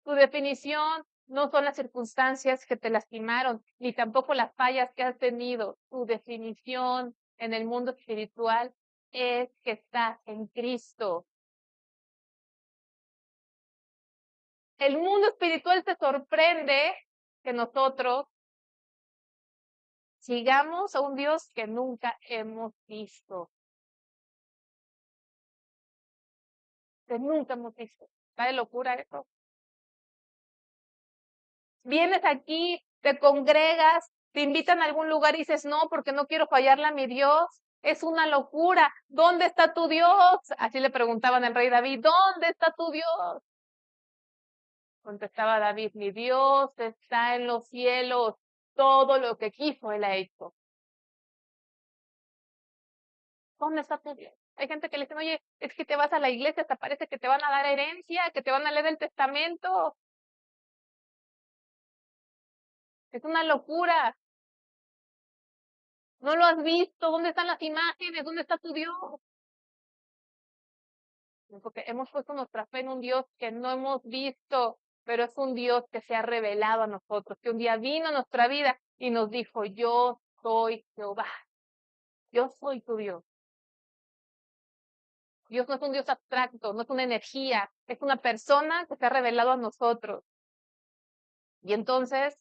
Tu definición no son las circunstancias que te lastimaron, ni tampoco las fallas que has tenido. Tu definición en el mundo espiritual es que estás en Cristo. El mundo espiritual se sorprende que nosotros sigamos a un Dios que nunca hemos visto. Que nunca hemos visto. ¿Está de locura eso? Vienes aquí, te congregas, te invitan a algún lugar y dices, no, porque no quiero fallarle a mi Dios. Es una locura. ¿Dónde está tu Dios? Así le preguntaban al rey David, ¿dónde está tu Dios? Contestaba David, mi Dios está en los cielos. Todo lo que quiso, él ha hecho. ¿Dónde está tu Dios? Hay gente que le dice, oye, es que te vas a la iglesia, te parece que te van a dar herencia, que te van a leer el testamento. Es una locura. ¿No lo has visto? ¿Dónde están las imágenes? ¿Dónde está tu Dios? Porque hemos puesto nuestra fe en un Dios que no hemos visto, pero es un Dios que se ha revelado a nosotros, que un día vino a nuestra vida y nos dijo, yo soy Jehová, yo soy tu Dios. Dios no es un Dios abstracto, no es una energía, es una persona que se ha revelado a nosotros. Y entonces,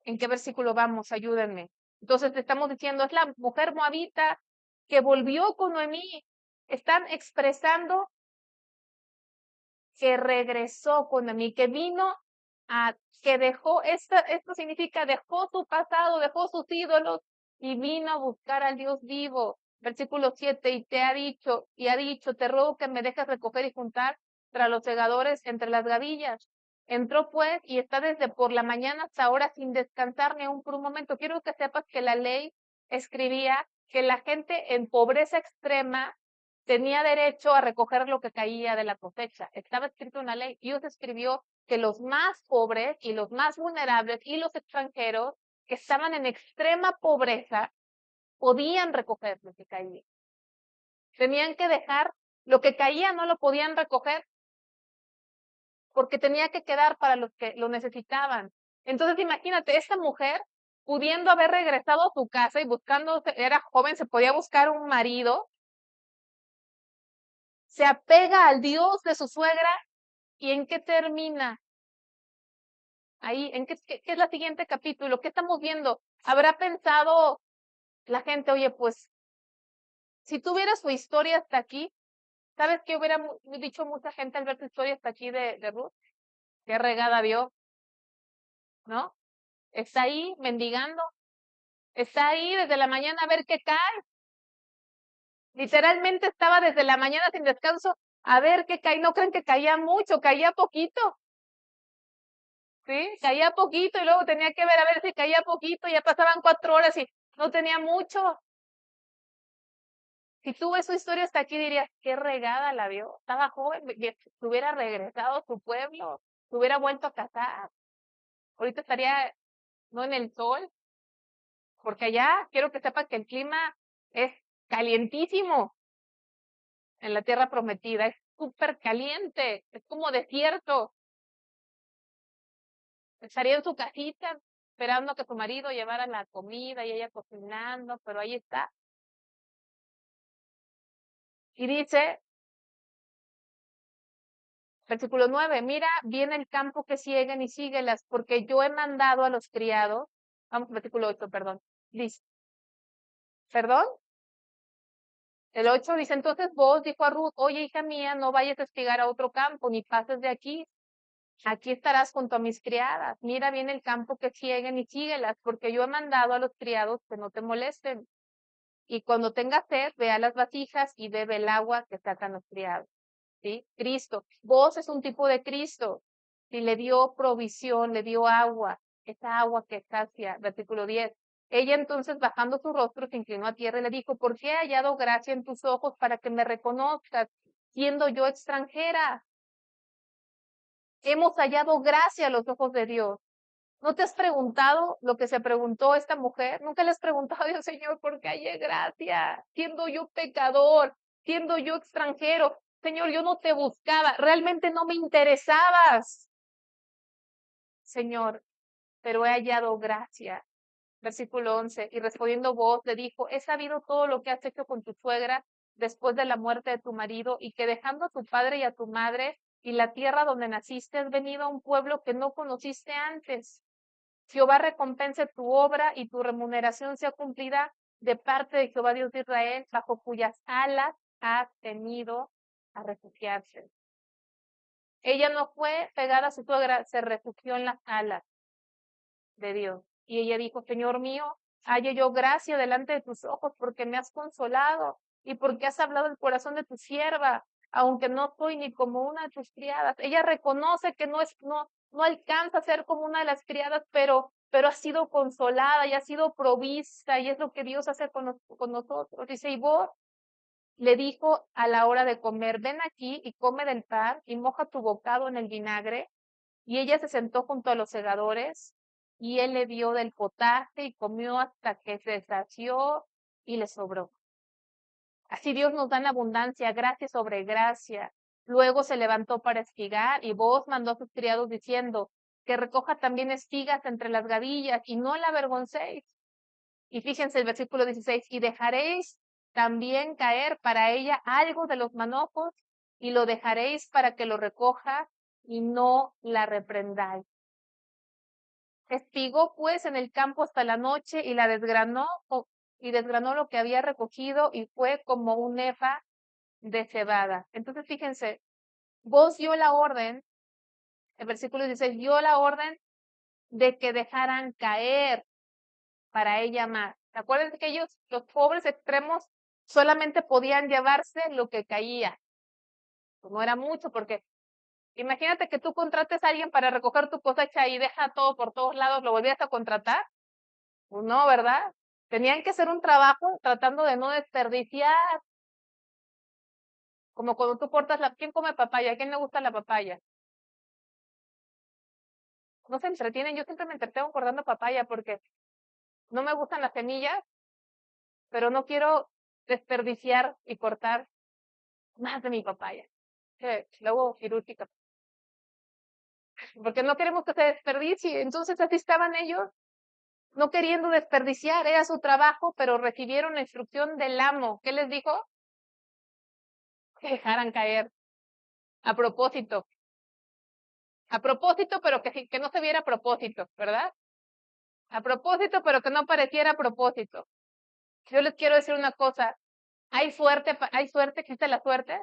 ¿en qué versículo vamos? Ayúdenme. Entonces te estamos diciendo, es la mujer moabita que volvió con Noemí. Están expresando que regresó con Noemí, que vino a, que dejó, esto significa dejó su pasado, dejó sus ídolos y vino a buscar al Dios vivo. Versículo 7, y ha dicho, te ruego que me dejes recoger y juntar tras los segadores entre las gavillas. Entró pues y está desde por la mañana hasta ahora sin descansar ni aún por un momento. Quiero que sepas que la ley escribía que la gente en pobreza extrema tenía derecho a recoger lo que caía de la cosecha. Estaba escrito en la ley. Dios escribió que los más pobres y los más vulnerables y los extranjeros que estaban en extrema pobreza podían recoger lo que caía. Tenían que dejar lo que caía, no lo podían recoger porque tenía que quedar para los que lo necesitaban. Entonces imagínate, esta mujer pudiendo haber regresado a su casa y buscando, era joven, se podía buscar un marido, se apega al Dios de su suegra y ¿en qué termina? Ahí, ¿en qué es la siguiente capítulo? ¿Qué estamos viendo? ¿Habrá pensado la gente, oye, pues, si tuviera su historia hasta aquí, ¿sabes qué hubiera dicho mucha gente al ver su historia hasta aquí de Ruth? Qué regada vio, ¿no? Está ahí mendigando, está ahí desde la mañana a ver qué cae. Literalmente estaba desde la mañana sin descanso a ver qué cae. No creen que caía mucho, caía poquito. ¿Sí? Caía poquito y luego tenía que ver a ver si caía poquito. Ya pasaban 4 horas y no tenía mucho. Si tú ves su historia hasta aquí dirías, qué regada la vio. Estaba joven, se hubiera regresado a su pueblo, se hubiera vuelto a casar. Ahorita estaría no en el sol, porque allá quiero que sepan que el clima es calientísimo en la tierra prometida, es súper caliente, es como desierto. Estaría en su casita esperando a que su marido llevara la comida y ella cocinando, pero ahí está. Y dice, versículo 9, mira, viene el campo que siguen y síguelas, porque yo he mandado a los criados, vamos, versículo 8, perdón, dice, perdón, el 8 dice, entonces vos, dijo a Ruth, oye, hija mía, no vayas a espigar a otro campo, ni pases de aquí estarás junto a mis criadas, mira bien el campo que siguen y síguelas, porque yo he mandado a los criados que no te molesten, y cuando tengas sed, ve a las vasijas y bebe el agua que sacan los criados. ¿Sí? Cristo. Vos es un tipo de Cristo. Si le dio provisión, le dio agua, esa agua que sacia, versículo 10. Ella entonces, bajando su rostro, se inclinó a tierra y le dijo, ¿por qué he hallado gracia en tus ojos para que me reconozcas, siendo yo extranjera? Hemos hallado gracia a los ojos de Dios. ¿No te has preguntado lo que se preguntó esta mujer? ¿Nunca le has preguntado a Dios, Señor, por qué hallé gracia? Siendo yo pecador, siendo yo extranjero. Señor, yo no te buscaba, realmente no me interesabas. Señor, pero he hallado gracia. Versículo 11. Y respondiendo vos, le dijo, he sabido todo lo que has hecho con tu suegra después de la muerte de tu marido y que dejando a tu padre y a tu madre y la tierra donde naciste has venido a un pueblo que no conociste antes. Jehová recompense tu obra y tu remuneración sea cumplida de parte de Jehová Dios de Israel, bajo cuyas alas has tenido a refugiarse. Ella no fue pegada a su suegra, se refugió en las alas de Dios. Y ella dijo, Señor mío, halle yo gracia delante de tus ojos porque me has consolado y porque has hablado el corazón de tu sierva, aunque no soy ni como una de tus criadas. Ella reconoce que no alcanza a ser como una de las criadas, pero ha sido consolada y ha sido provista y es lo que Dios hace con nosotros. Dice, y vos le dijo a la hora de comer, ven aquí y come del pan y moja tu bocado en el vinagre. Y ella se sentó junto a los segadores y él le dio del potaje y comió hasta que se sació y le sobró. Así Dios nos da en abundancia, gracia sobre gracia. Luego se levantó para espigar y vos mandó a sus criados diciendo que recoja también espigas entre las gavillas y no la avergoncéis. Y fíjense el versículo 16, y dejaréis también caer para ella algo de los manojos y lo dejaréis para que lo recoja y no la reprendáis. Espigó pues en el campo hasta la noche y la desgranó y desgranó lo que había recogido y fue como un efa de cebada. Entonces fíjense, vos dio la orden, el versículo dice, dio la orden de que dejaran caer para ella más. ¿Se acuerdan que ellos, los pobres extremos, solamente podían llevarse lo que caía? Pues no era mucho porque imagínate que tú contrates a alguien para recoger tu cosecha y deja todo por todos lados, ¿lo volvías a contratar? Pues no, ¿verdad? Tenían que hacer un trabajo tratando de no desperdiciar, como cuando tú cortas ¿quién come papaya? ¿A quién le gusta la papaya? No se entretienen, yo siempre me entretengo cortando papaya porque no me gustan las semillas, pero no quiero desperdiciar y cortar más de mi papaya. Que luego quirúrgica, porque no queremos que se desperdicie. Entonces así estaban ellos, no queriendo desperdiciar, era su trabajo, pero recibieron la instrucción del amo. ¿Qué les dijo? Que dejaran caer. A propósito. A propósito, pero que no se viera a propósito, ¿verdad? A propósito, pero que no pareciera a propósito. Yo les quiero decir una cosa. Hay suerte, existe la suerte,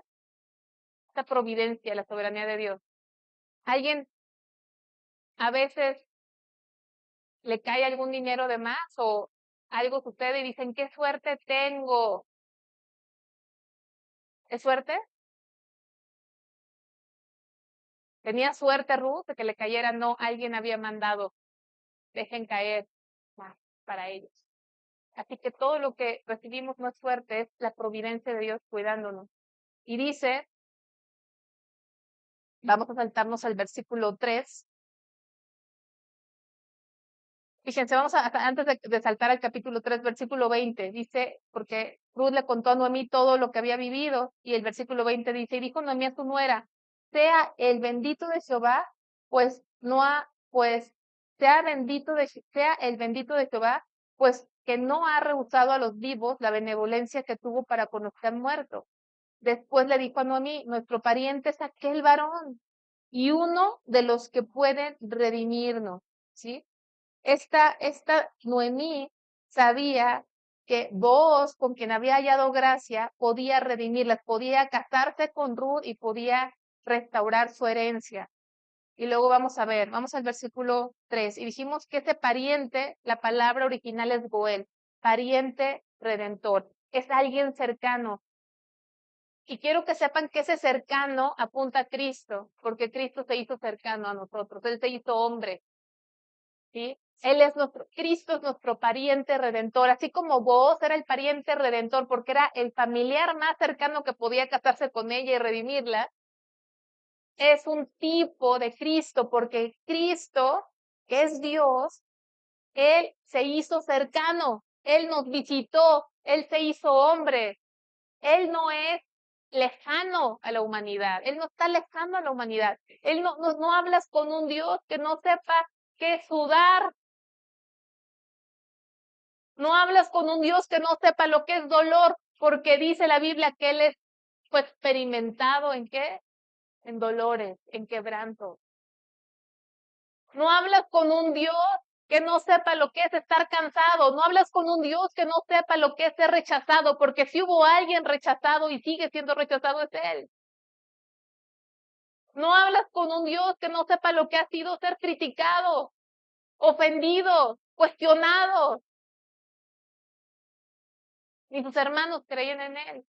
esta providencia, la soberanía de Dios. Alguien a veces le cae algún dinero de más o algo sucede y dicen, qué suerte tengo. ¿Es suerte? ¿Tenía suerte Ruth de que le cayera? No, alguien había mandado. Dejen caer más para ellos. Así que todo lo que recibimos no es suerte, es la providencia de Dios cuidándonos. Y dice, vamos a saltarnos al versículo 3. Fíjense, antes de saltar al capítulo 3, versículo 20, dice, porque Ruth le contó a Noemí todo lo que había vivido, y el versículo 20 dice, y dijo Noemí a su nuera, sea el bendito de Jehová, pues no ha, pues, sea el bendito de Jehová, pues que no ha rehusado a los vivos la benevolencia que tuvo para con los que han muerto. Después le dijo a Noemí, nuestro pariente es aquel varón, y uno de los que pueden redimirnos, ¿sí? Esta Noemí sabía que Booz, con quien había hallado gracia, podía redimirlas, podía casarse con Ruth y podía restaurar su herencia. Y luego vamos a ver, vamos al versículo 3. Y dijimos que ese pariente, la palabra original es Goel, pariente redentor. Es alguien cercano. Y quiero que sepan que ese cercano apunta a Cristo, porque Cristo se hizo cercano a nosotros, Él se hizo hombre. ¿Sí? Cristo es nuestro pariente redentor, así como vos era el pariente redentor porque era el familiar más cercano que podía casarse con ella y redimirla, es un tipo de Cristo, porque Cristo, que es Dios, Él se hizo cercano, Él nos visitó, Él se hizo hombre, Él no es lejano a la humanidad, Él no está lejano a la humanidad, Él no hablas con un Dios que no sepa qué sudar. No hablas con un Dios que no sepa lo que es dolor, porque dice la Biblia que Él fue experimentado ¿en qué? En dolores, en quebranto. No hablas con un Dios que no sepa lo que es estar cansado. No hablas con un Dios que no sepa lo que es ser rechazado, porque si hubo alguien rechazado y sigue siendo rechazado es Él. No hablas con un Dios que no sepa lo que ha sido ser criticado, ofendido, cuestionado. Ni sus hermanos creían en Él.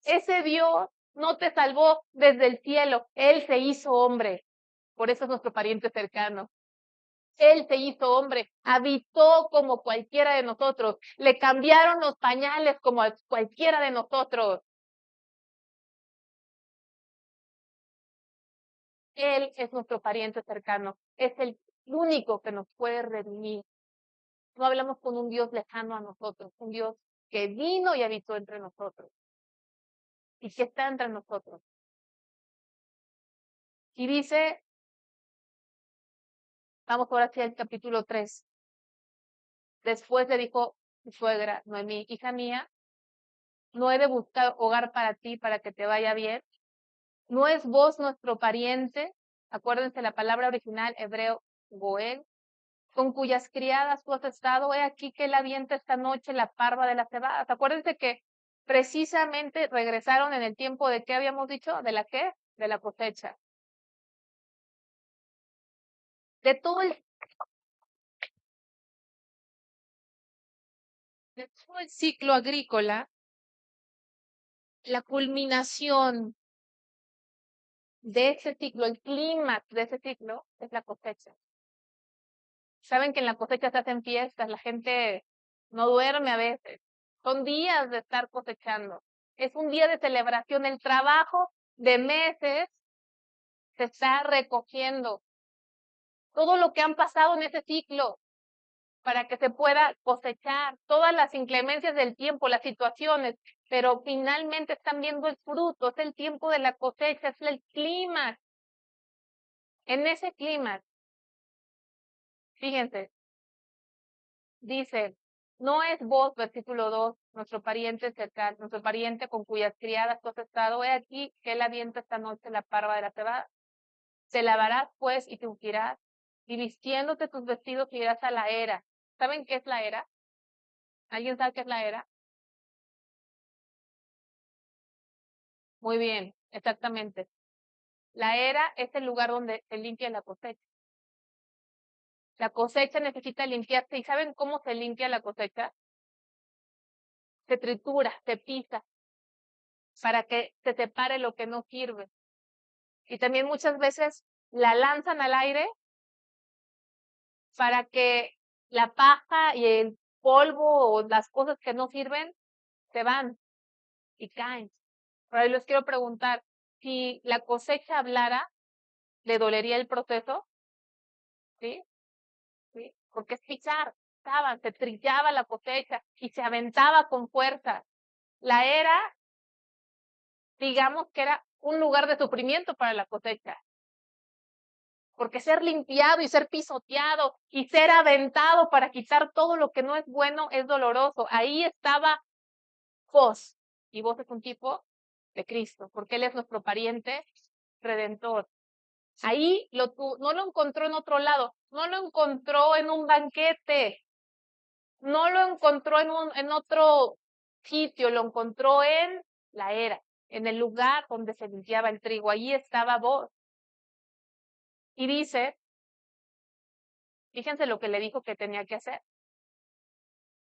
Ese Dios no te salvó desde el cielo, Él se hizo hombre. Por eso es nuestro pariente cercano. Él se hizo hombre, habitó como cualquiera de nosotros, le cambiaron los pañales como a cualquiera de nosotros. Él es nuestro pariente cercano, es el único que nos puede redimir. No hablamos con un Dios lejano a nosotros, un Dios que vino y habitó entre nosotros y que está entre nosotros. Y dice, vamos ahora hacia el capítulo 3. Después le dijo su suegra, Noemí, hija mía, no he de buscar hogar para ti para que te vaya bien. ¿No es vos nuestro pariente? Acuérdense la palabra original hebreo, Goel, con cuyas criadas tú has estado. He aquí que él avienta esta noche la parva de las cebadas. Acuérdense que precisamente regresaron en el tiempo de ¿qué habíamos dicho? ¿De la qué? De la cosecha. De todo el ciclo agrícola, la culminación de ese ciclo, el clímax de ese ciclo es la cosecha. Saben que en la cosecha se hacen fiestas, la gente no duerme a veces. Son días de estar cosechando. Es un día de celebración. El trabajo de meses se está recogiendo. Todo lo que han pasado en ese ciclo para que se pueda cosechar, todas las inclemencias del tiempo, las situaciones, pero finalmente están viendo el fruto, es el tiempo de la cosecha, es el clima. En ese clima, fíjense, dice, no es vos, versículo 2, nuestro pariente cercano, nuestro pariente con cuyas criadas tú has estado, he aquí que él avienta esta noche la parva de la cebada. Te lavarás pues y te ungirás, y vistiéndote tus vestidos irás a la era. ¿Saben qué es la era? ¿Alguien sabe qué es la era? Muy bien, exactamente. La era es el lugar donde se limpia la cosecha. La cosecha necesita limpiarse. ¿Y saben cómo se limpia la cosecha? Se tritura, se pisa, para que se separe lo que no sirve. Y también muchas veces la lanzan al aire para que la paja y el polvo o las cosas que no sirven se van y caen. Pero ahí les quiero preguntar, si la cosecha hablara, ¿le dolería el proceso? ¿Sí? ¿Sí? Porque es pisar, se trillaba la cosecha y se aventaba con fuerza. La era, digamos que era un lugar de sufrimiento para la cosecha. Porque ser limpiado y ser pisoteado y ser aventado para quitar todo lo que no es bueno es doloroso. Ahí estaba vos, y vos es un tipo de Cristo, porque Él es nuestro pariente redentor. Ahí no lo encontró en otro lado, no lo encontró en un banquete, no lo encontró en otro sitio, lo encontró en la era, en el lugar donde se limpiaba el trigo. Ahí estaba vos. Y dice, fíjense lo que le dijo que tenía que hacer.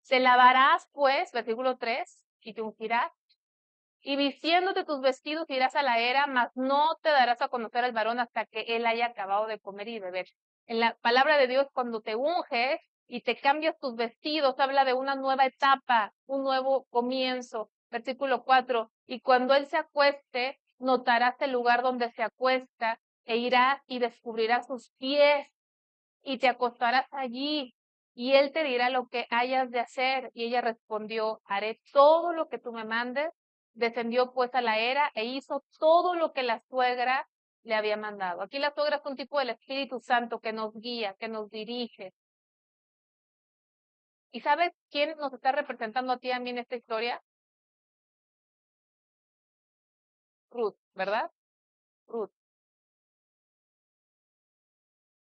Te lavarás, pues, versículo 3, y te ungirás, y vistiéndote tus vestidos irás a la era, mas no te darás a conocer al varón hasta que él haya acabado de comer y beber. En la palabra de Dios, cuando te unges y te cambias tus vestidos, habla de una nueva etapa, un nuevo comienzo. Versículo 4, y cuando él se acueste, notarás el lugar donde se acuesta, e irás y descubrirás sus pies, y te acostarás allí, y él te dirá lo que hayas de hacer. Y ella respondió, haré todo lo que tú me mandes. Descendió pues a la era e hizo todo lo que la suegra le había mandado. Aquí la suegra es un tipo del Espíritu Santo que nos guía, que nos dirige. ¿Y sabes quién nos está representando a ti y a mí en esta historia? Ruth, ¿verdad? Ruth.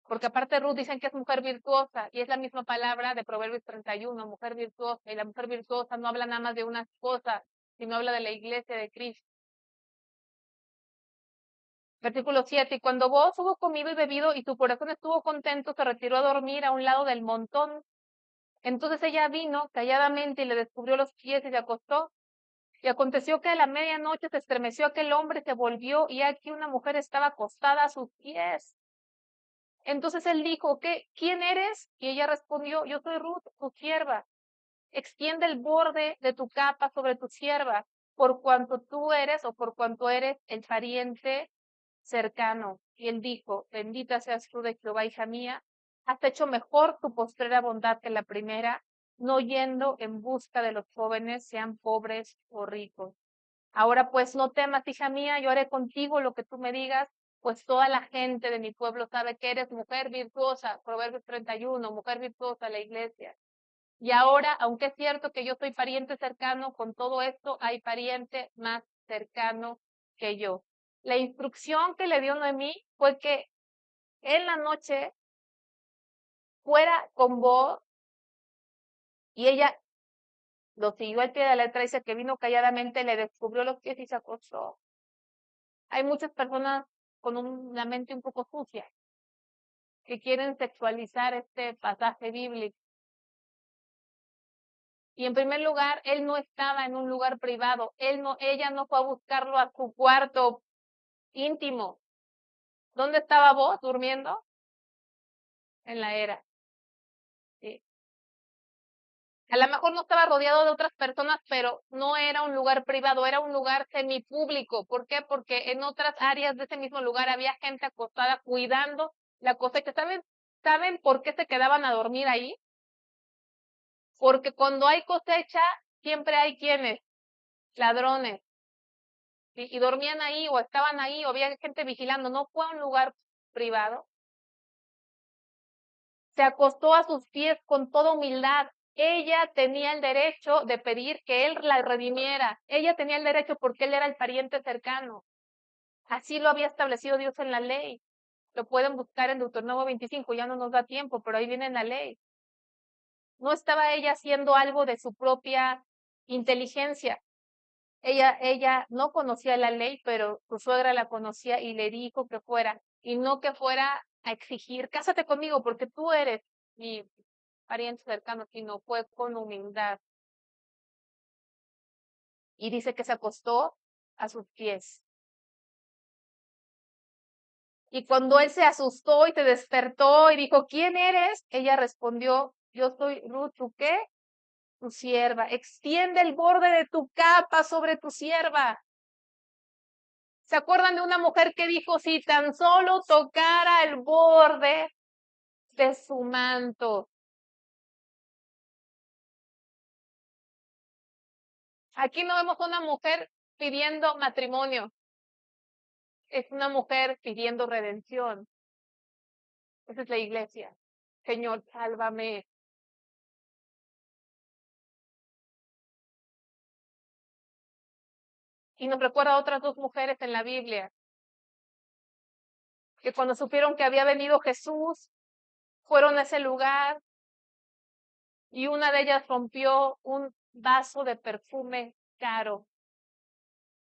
Porque aparte Ruth dicen que es mujer virtuosa y es la misma palabra de Proverbios 31, mujer virtuosa. Y la mujer virtuosa no habla nada más de una cosa, sino habla de la iglesia de Cristo. Versículo 7, y cuando vos hubo comido y bebido y tu corazón estuvo contento, se retiró a dormir a un lado del montón. Entonces ella vino calladamente y le descubrió los pies y se acostó. Y aconteció que a la medianoche se estremeció aquel hombre, se volvió y aquí una mujer estaba acostada a sus pies. Entonces él dijo, ¿quién eres? Y ella respondió, yo soy Ruth, tu sierva. Extiende el borde de tu capa sobre tu sierva, por cuanto tú eres o por cuanto eres el pariente cercano. Y él dijo, bendita seas tú de Jehová, hija mía, has hecho mejor tu postrera bondad que la primera, no yendo en busca de los jóvenes, sean pobres o ricos. Ahora pues no temas, hija mía, yo haré contigo lo que tú me digas, pues toda la gente de mi pueblo sabe que eres mujer virtuosa, Proverbios 31, mujer virtuosa, la iglesia. Y ahora, aunque es cierto que yo soy pariente cercano, con todo esto hay pariente más cercano que yo. La instrucción que le dio Noemí fue que en la noche fuera con vos y ella lo siguió al pie de la letra, dice que vino calladamente, le descubrió los pies y se acostó. Hay muchas personas con una mente un poco sucia que quieren sexualizar este pasaje bíblico. Y en primer lugar, él no estaba en un lugar privado, ella no fue a buscarlo a su cuarto íntimo. ¿Dónde estaba vos durmiendo? En la era. ¿Sí? A lo mejor no estaba rodeado de otras personas, pero no era un lugar privado, era un lugar semipúblico. ¿Por qué? Porque en otras áreas de ese mismo lugar había gente acostada cuidando la cosecha. ¿Saben por qué se quedaban a dormir ahí? Porque cuando hay cosecha, siempre hay quienes, ladrones, y dormían ahí o estaban ahí o había gente vigilando. No fue un lugar privado. Se acostó a sus pies con toda humildad. Ella tenía el derecho de pedir que él la redimiera. Ella tenía el derecho porque él era el pariente cercano. Así lo había establecido Dios en la ley. Lo pueden buscar en Deuteronomio 25, ya no nos da tiempo, pero ahí viene en la ley. No estaba ella haciendo algo de su propia inteligencia. Ella no conocía la ley, pero su suegra la conocía y le dijo que fuera, y no que fuera a exigir, cásate conmigo porque tú eres mi pariente cercano, sino fue con humildad. Y dice que se acostó a sus pies. Y cuando él se asustó y se despertó y dijo, ¿quién eres? Ella respondió, yo soy Ruth, ¿tú qué? Tu sierva. Extiende el borde de tu capa sobre tu sierva. ¿Se acuerdan de una mujer que dijo, si tan solo tocara el borde de su manto? Aquí no vemos una mujer pidiendo matrimonio, es una mujer pidiendo redención. Esa es la iglesia. Señor, sálvame. Y nos recuerda a otras dos mujeres en la Biblia, que cuando supieron que había venido Jesús, fueron a ese lugar y una de ellas rompió un vaso de perfume caro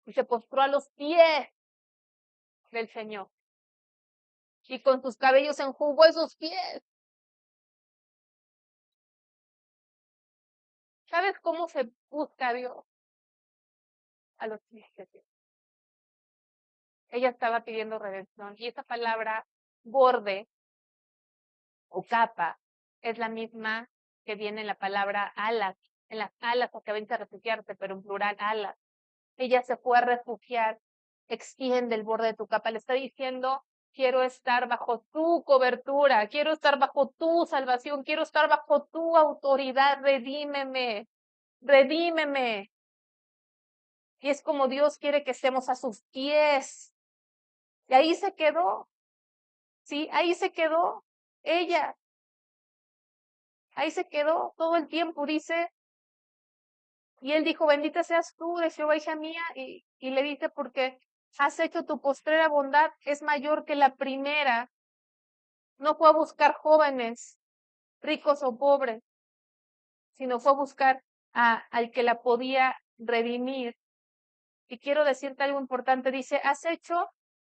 y se postró a los pies del Señor. Y con sus cabellos enjugó esos pies. ¿Sabes cómo se busca a Dios? A los pies de Dios. Ella estaba pidiendo redención y esa palabra borde o capa es la misma que viene en la palabra alas. En las alas acaban de refugiarse, pero en plural alas. Ella se fue a refugiar, extiende el borde de tu capa, le está diciendo, quiero estar bajo tu cobertura, quiero estar bajo tu salvación, quiero estar bajo tu autoridad, redímeme, redímeme. Y es como Dios quiere que estemos a sus pies. Y ahí se quedó, ¿sí? Ahí se quedó ella, ahí se quedó todo el tiempo, dice, y él dijo, bendita seas tú de Jehová, hija mía, y le dice, porque has hecho tu postrera bondad, es mayor que la primera. No fue a buscar jóvenes, ricos o pobres, sino fue a buscar al que la podía redimir. Y quiero decirte algo importante, dice, has hecho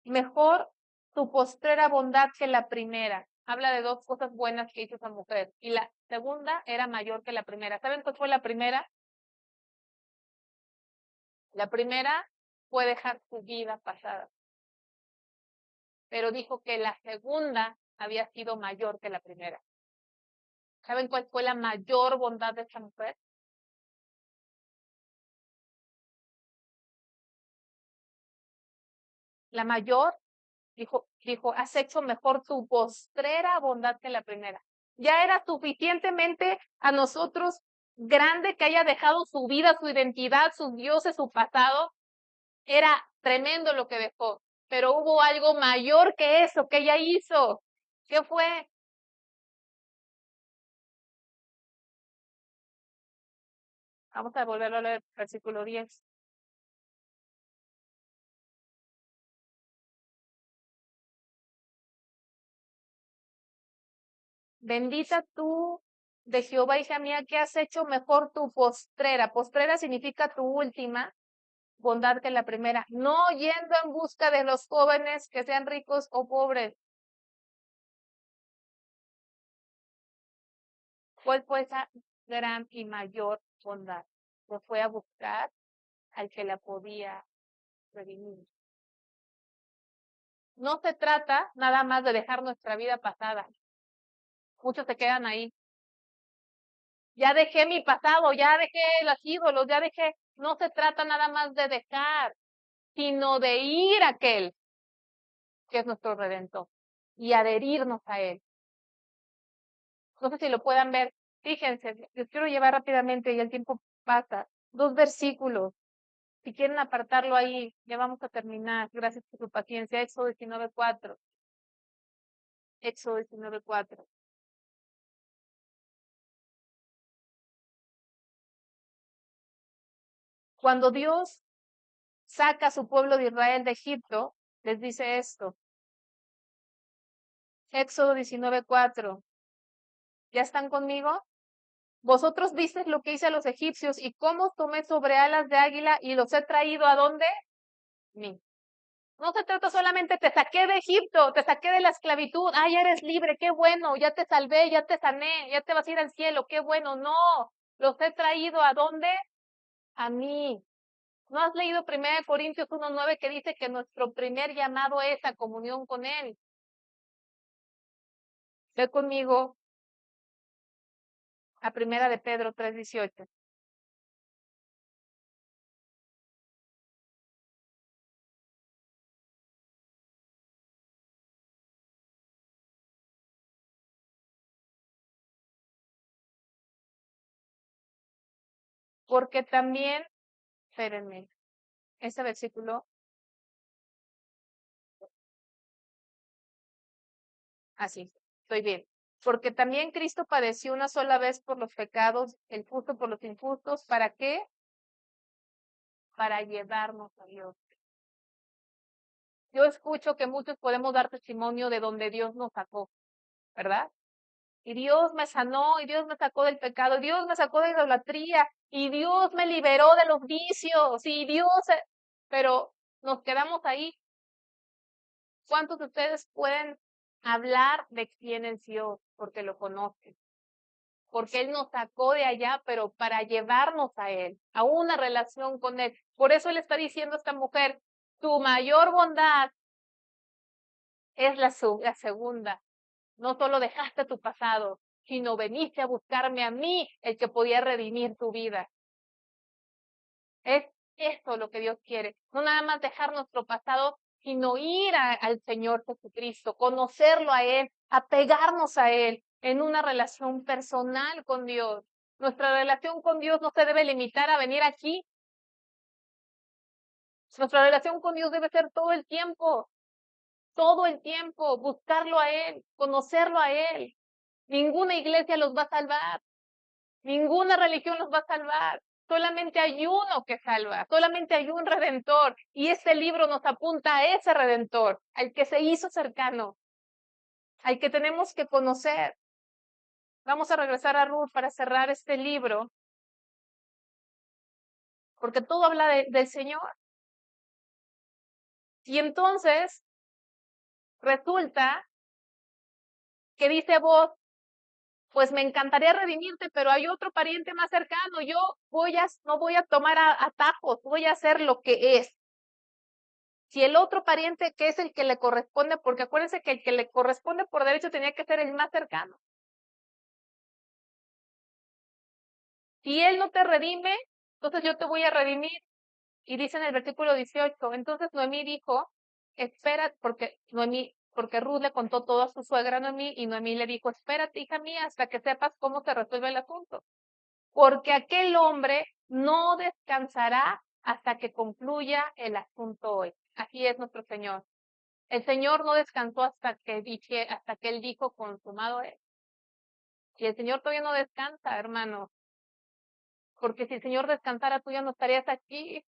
mejor tu postrera bondad que la primera. Habla de dos cosas buenas que hizo esa mujer. Y la segunda era mayor que la primera. ¿Saben cuál fue la primera? La primera fue dejar su vida pasada. Pero dijo que la segunda había sido mayor que la primera. ¿Saben cuál fue la mayor bondad de esa mujer? La mayor dijo, has hecho mejor tu postrera bondad que la primera. Ya era suficientemente a nosotros grande que haya dejado su vida, su identidad, sus dioses, su pasado. Era tremendo lo que dejó, pero hubo algo mayor que eso que ella hizo. ¿Qué fue? Vamos a volverlo a leer, versículo 10. Bendita tú de Jehová, hija mía, que has hecho mejor tu postrera. Postrera significa tu última bondad que la primera. No yendo en busca de los jóvenes que sean ricos o pobres. ¿Cuál fue esa gran y mayor bondad? Se fue a buscar al que la podía redimir. No se trata nada más de dejar nuestra vida pasada. Muchos se quedan ahí. Ya dejé mi pasado, ya dejé los ídolos, ya dejé. No se trata nada más de dejar, sino de ir a aquel que es nuestro Redentor y adherirnos a él. No sé si lo puedan ver. Fíjense, les quiero llevar rápidamente y el tiempo pasa. 2 versículos. Si quieren apartarlo ahí, ya vamos a terminar. Gracias por su paciencia. Éxodo 19:4. Éxodo 19:4. Cuando Dios saca a su pueblo de Israel de Egipto, les dice esto. Éxodo 19:4. ¿Ya están conmigo? Vosotros visteis lo que hice a los egipcios y cómo tomé sobre alas de águila y los he traído ¿a dónde? Mí. No se trata solamente, te saqué de Egipto, te saqué de la esclavitud, ya eres libre, qué bueno, ya te salvé, ya te sané, ya te vas a ir al cielo, qué bueno. No, los he traído ¿a dónde? A mí. ¿No has leído 1 Corintios 1:9 que dice que nuestro primer llamado es a comunión con Él? Ve conmigo a 1 Pedro 3:18. Porque también, espérenme, ese versículo, así, estoy bien. Porque también Cristo padeció una sola vez por los pecados, el justo por los injustos. ¿Para qué? Para llevarnos a Dios. Yo escucho que muchos podemos dar testimonio de donde Dios nos sacó, ¿verdad? Y Dios me sanó, y Dios me sacó del pecado, y Dios me sacó de la idolatría, y Dios me liberó de los vicios, y Dios, pero nos quedamos ahí. ¿Cuántos de ustedes pueden hablar de quién es Dios? Porque lo conocen, porque Él nos sacó de allá, pero para llevarnos a Él, a una relación con Él. Por eso Él está diciendo a esta mujer, tu mayor bondad es la segunda. No solo dejaste tu pasado, sino veniste a buscarme a mí, el que podía redimir tu vida. Es esto lo que Dios quiere. No nada más dejar nuestro pasado, sino ir al Señor Jesucristo, conocerlo a Él, apegarnos a Él en una relación personal con Dios. Nuestra relación con Dios no se debe limitar a venir aquí. Nuestra relación con Dios debe ser todo el tiempo, buscarlo a Él, conocerlo a Él. Ninguna iglesia los va a salvar. Ninguna religión los va a salvar. Solamente hay uno que salva, solamente hay un redentor. Y este libro nos apunta a ese redentor, al que se hizo cercano, al que tenemos que conocer. Vamos a regresar a Ruth para cerrar este libro, porque todo habla del Señor. Y entonces resulta que dice vos, pues me encantaría redimirte, pero hay otro pariente más cercano. Yo no voy a tomar atajos, voy a hacer lo que es. Si el otro pariente, que es el que le corresponde, porque acuérdense que el que le corresponde por derecho tenía que ser el más cercano. Si él no te redime, entonces yo te voy a redimir. Y dice en el versículo 18, entonces Noemí dijo, espera, porque Ruth le contó todo a su suegra Noemí, y Noemí le dijo, espérate, hija mía, hasta que sepas cómo se resuelve el asunto. Porque aquel hombre no descansará hasta que concluya el asunto hoy. Así es nuestro Señor. El Señor no descansó hasta que Él dijo consumado es. Y el Señor todavía no descansa, hermano. Porque si el Señor descansara, tú ya no estarías aquí.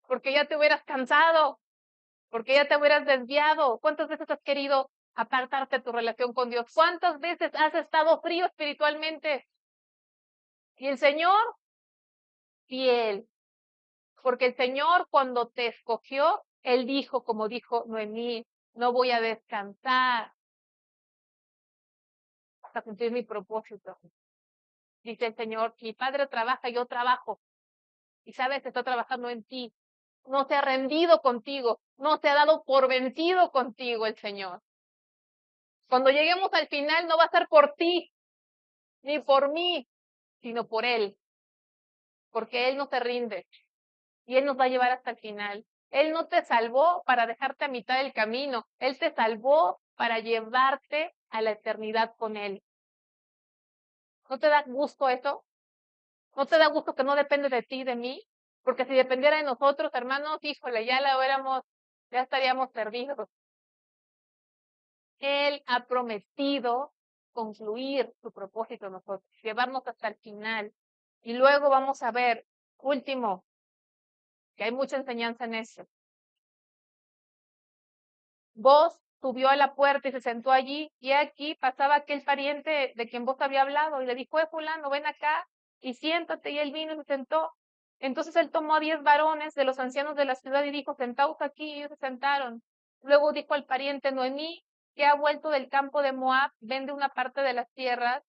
Porque ya te hubieras cansado. Porque ya te hubieras desviado. ¿Cuántas veces has querido apartarte de tu relación con Dios? ¿Cuántas veces has estado frío espiritualmente? Y el Señor, fiel. Porque el Señor, cuando te escogió, Él dijo, como dijo Noemí, no voy a descansar hasta cumplir mi propósito. Dice el Señor, mi Padre trabaja, yo trabajo. Y sabes, está trabajando en ti. No se ha rendido contigo, no se ha dado por vencido contigo el Señor. Cuando lleguemos al final no va a ser por ti, ni por mí, sino por Él, porque Él no te rinde y Él nos va a llevar hasta el final. Él no te salvó para dejarte a mitad del camino, Él te salvó para llevarte a la eternidad con Él. ¿No te da gusto eso? ¿No te da gusto que no depende de ti, de mí? Porque si dependiera de nosotros, hermanos, híjole, ya estaríamos perdidos. Él ha prometido concluir su propósito en nosotros, llevarnos hasta el final. Y luego vamos a ver, último, que hay mucha enseñanza en eso. Vos subió a la puerta y se sentó allí, y aquí pasaba aquel pariente de quien vos había hablado, y le dijo, fulano, ven acá y siéntate, y él vino y se sentó. Entonces él tomó a 10 varones de los ancianos de la ciudad y dijo, sentaos aquí, y ellos se sentaron. Luego dijo al pariente Noemí, que ha vuelto del campo de Moab, vende una parte de las tierras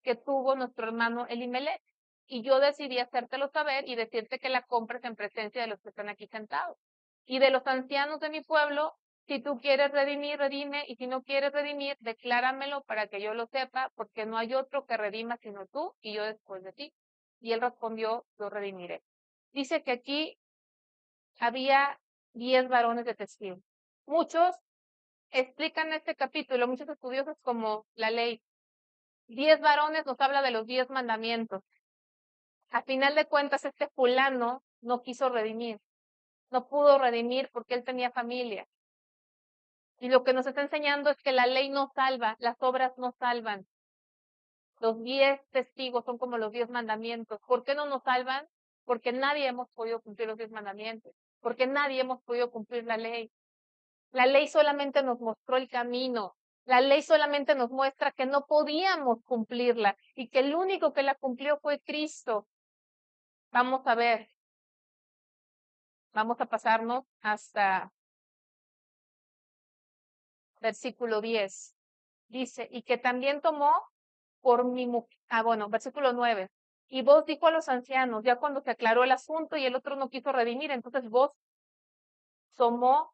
que tuvo nuestro hermano Elimelech. Y yo decidí hacértelo saber y decirte que la compres en presencia de los que están aquí sentados. Y de los ancianos de mi pueblo, si tú quieres redimir, redime, y si no quieres redimir, decláramelo para que yo lo sepa, porque no hay otro que redima sino tú y yo después de ti. Y él respondió, yo redimiré. Dice que aquí había 10 varones de testigo. Muchos explican este capítulo, muchos estudiosos, como la ley. 10 varones nos habla de los 10 mandamientos. A final de cuentas, este fulano no quiso redimir, no pudo redimir porque él tenía familia. Y lo que nos está enseñando es que la ley no salva, las obras no salvan. Los 10 testigos son como los 10 mandamientos. ¿Por qué no nos salvan? Porque nadie hemos podido cumplir los 10 mandamientos. Porque nadie hemos podido cumplir la ley. La ley solamente nos mostró el camino. La ley solamente nos muestra que no podíamos cumplirla y que el único que la cumplió fue Cristo. Vamos a ver. Vamos a pasarnos hasta versículo 10. Dice, y que también tomó por mi mujer. Versículo 9. Y vos dijo a los ancianos, ya cuando se aclaró el asunto y el otro no quiso redimir, entonces vos tomó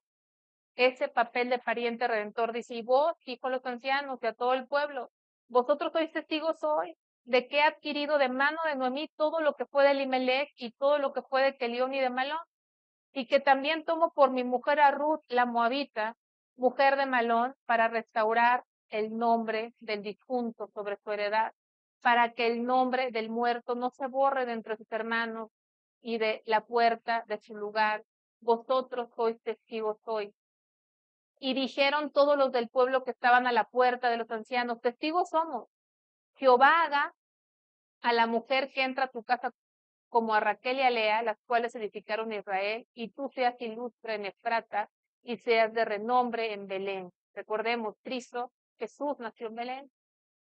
ese papel de pariente redentor. Dice, y vos dijo a los ancianos y a todo el pueblo, vosotros sois testigos hoy de que he adquirido de mano de Noemí todo lo que fue de Elimelech y todo lo que fue de Kelión y de Malón, y que también tomo por mi mujer a Ruth, la moabita, mujer de Malón, para restaurar el nombre del difunto sobre su heredad, para que el nombre del muerto no se borre de entre sus hermanos y de la puerta de su lugar. Vosotros sois testigos hoy. Y dijeron todos los del pueblo que estaban a la puerta de los ancianos, testigos somos. Jehová haga a la mujer que entra a tu casa como a Raquel y a Lea, las cuales edificaron Israel, y tú seas ilustre en Efrata y seas de renombre en Belén. Recordemos, Cristo, Jesús nació en Belén.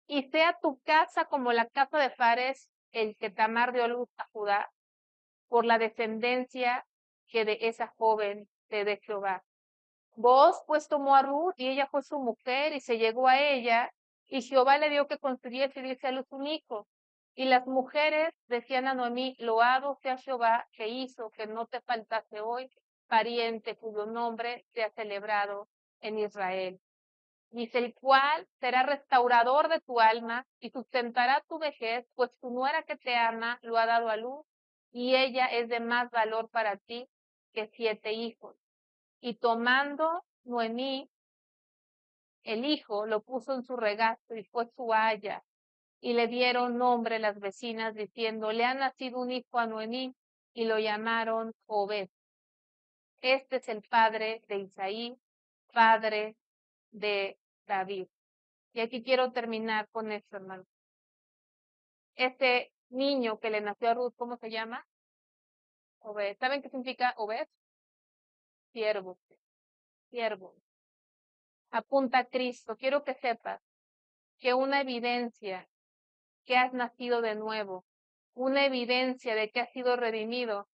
Y sea tu casa como la casa de Fares, el que Tamar dio luz a Judá, por la descendencia que de esa joven te dé Jehová. Vos pues tomó a Ruth y ella fue su mujer y se llegó a ella, y Jehová le dio que construyese y diese a luz un hijo. Y las mujeres decían a Noemí, loado sea Jehová que hizo que no te faltase hoy pariente cuyo nombre sea celebrado en Israel. Dice, el cual será restaurador de tu alma y sustentará tu vejez, pues tu nuera que te ama lo ha dado a luz, y ella es de más valor para ti que 7 hijos. Y tomando Noemí el hijo, lo puso en su regazo y fue su haya. Y le dieron nombre las vecinas diciendo, le ha nacido un hijo a Noemí, y lo llamaron Obed. Este es el padre de Isaí, padre de David. Y aquí quiero terminar con esto, hermano. Este niño que le nació a Ruth, ¿cómo se llama? Obed. ¿Saben qué significa Obed? Siervo. Siervo. Apunta a Cristo. Quiero que sepas que una evidencia que has nacido de nuevo, una evidencia de que has sido redimido,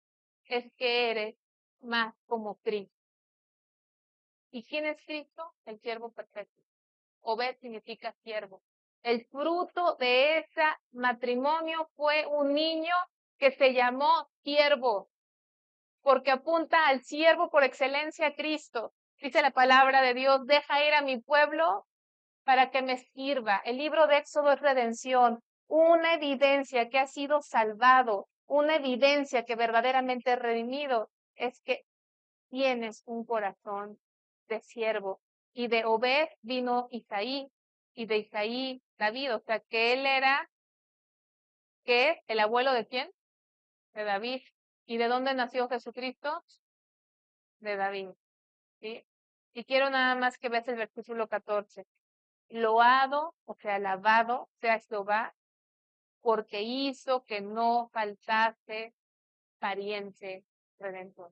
es que eres más como Cristo. ¿Y quién es Cristo? El siervo perfecto. Obed significa siervo. El fruto de ese matrimonio fue un niño que se llamó siervo, porque apunta al siervo por excelencia a Cristo. Dice la palabra de Dios, deja ir a mi pueblo para que me sirva. El libro de Éxodo es redención. una evidencia que has sido salvado, una evidencia que verdaderamente es redimido, es que tienes un corazón de siervo. Y de Obed vino Isaí, y de Isaí David, o sea que él era, ¿qué? ¿El abuelo de quién? De David. ¿Y de dónde nació Jesucristo? De David. ¿Sí? Y quiero nada más que veas el versículo 14. Loado, o sea, alabado sea Jehová, porque hizo que no faltase pariente redentor.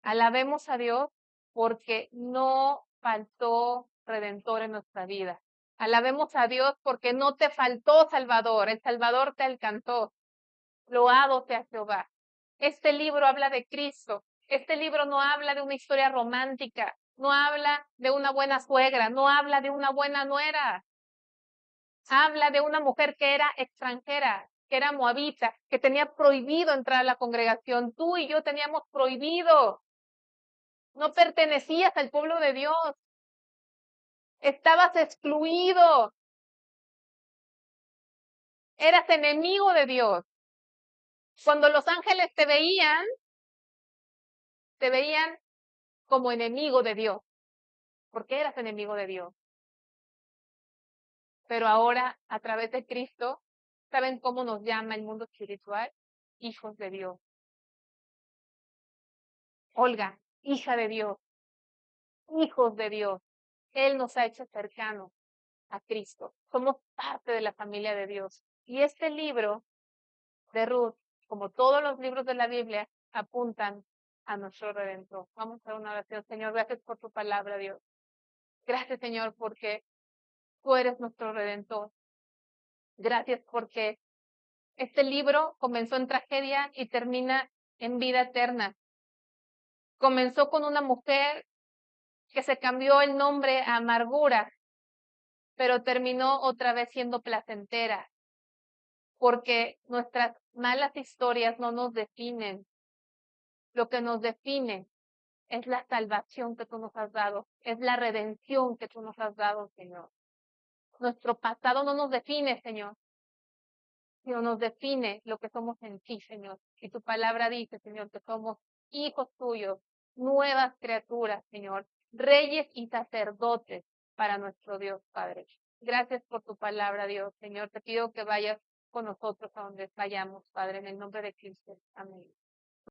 Alabemos a Dios porque no faltó redentor en nuestra vida. Alabemos a Dios porque no te faltó Salvador, el Salvador te alcanzó. Loado sea Jehová. Este libro habla de Cristo. Este libro no habla de una historia romántica, no habla de una buena suegra, no habla de una buena nuera. Habla de una mujer que era extranjera, que era moabita, que tenía prohibido entrar a la congregación. Tú y yo teníamos prohibido. No pertenecías al pueblo de Dios. Estabas excluido. Eras enemigo de Dios. Cuando los ángeles te veían como enemigo de Dios, porque eras enemigo de Dios. Pero ahora, a través de Cristo, ¿saben cómo nos llama el mundo espiritual? Hijos de Dios. Olga, hija de Dios, hijos de Dios. Él nos ha hecho cercanos a Cristo. Somos parte de la familia de Dios. Y este libro de Ruth, como todos los libros de la Biblia, apuntan a nuestro Redentor. Vamos a hacer una oración. Señor, gracias por tu palabra, Dios. Gracias, Señor, porque tú eres nuestro Redentor. Gracias porque este libro comenzó en tragedia y termina en vida eterna. Comenzó con una mujer que se cambió el nombre a amargura, pero terminó otra vez siendo placentera, porque nuestras malas historias no nos definen. Lo que nos define es la salvación que tú nos has dado, es la redención que tú nos has dado, Señor. Nuestro pasado no nos define, Señor, sino nos define lo que somos en ti, Señor. Y tu palabra dice, Señor, que somos hijos tuyos, nuevas criaturas, Señor, reyes y sacerdotes para nuestro Dios, Padre. Gracias por tu palabra, Dios, Señor. Te pido que vayas con nosotros a donde vayamos, Padre, en el nombre de Cristo. Amén.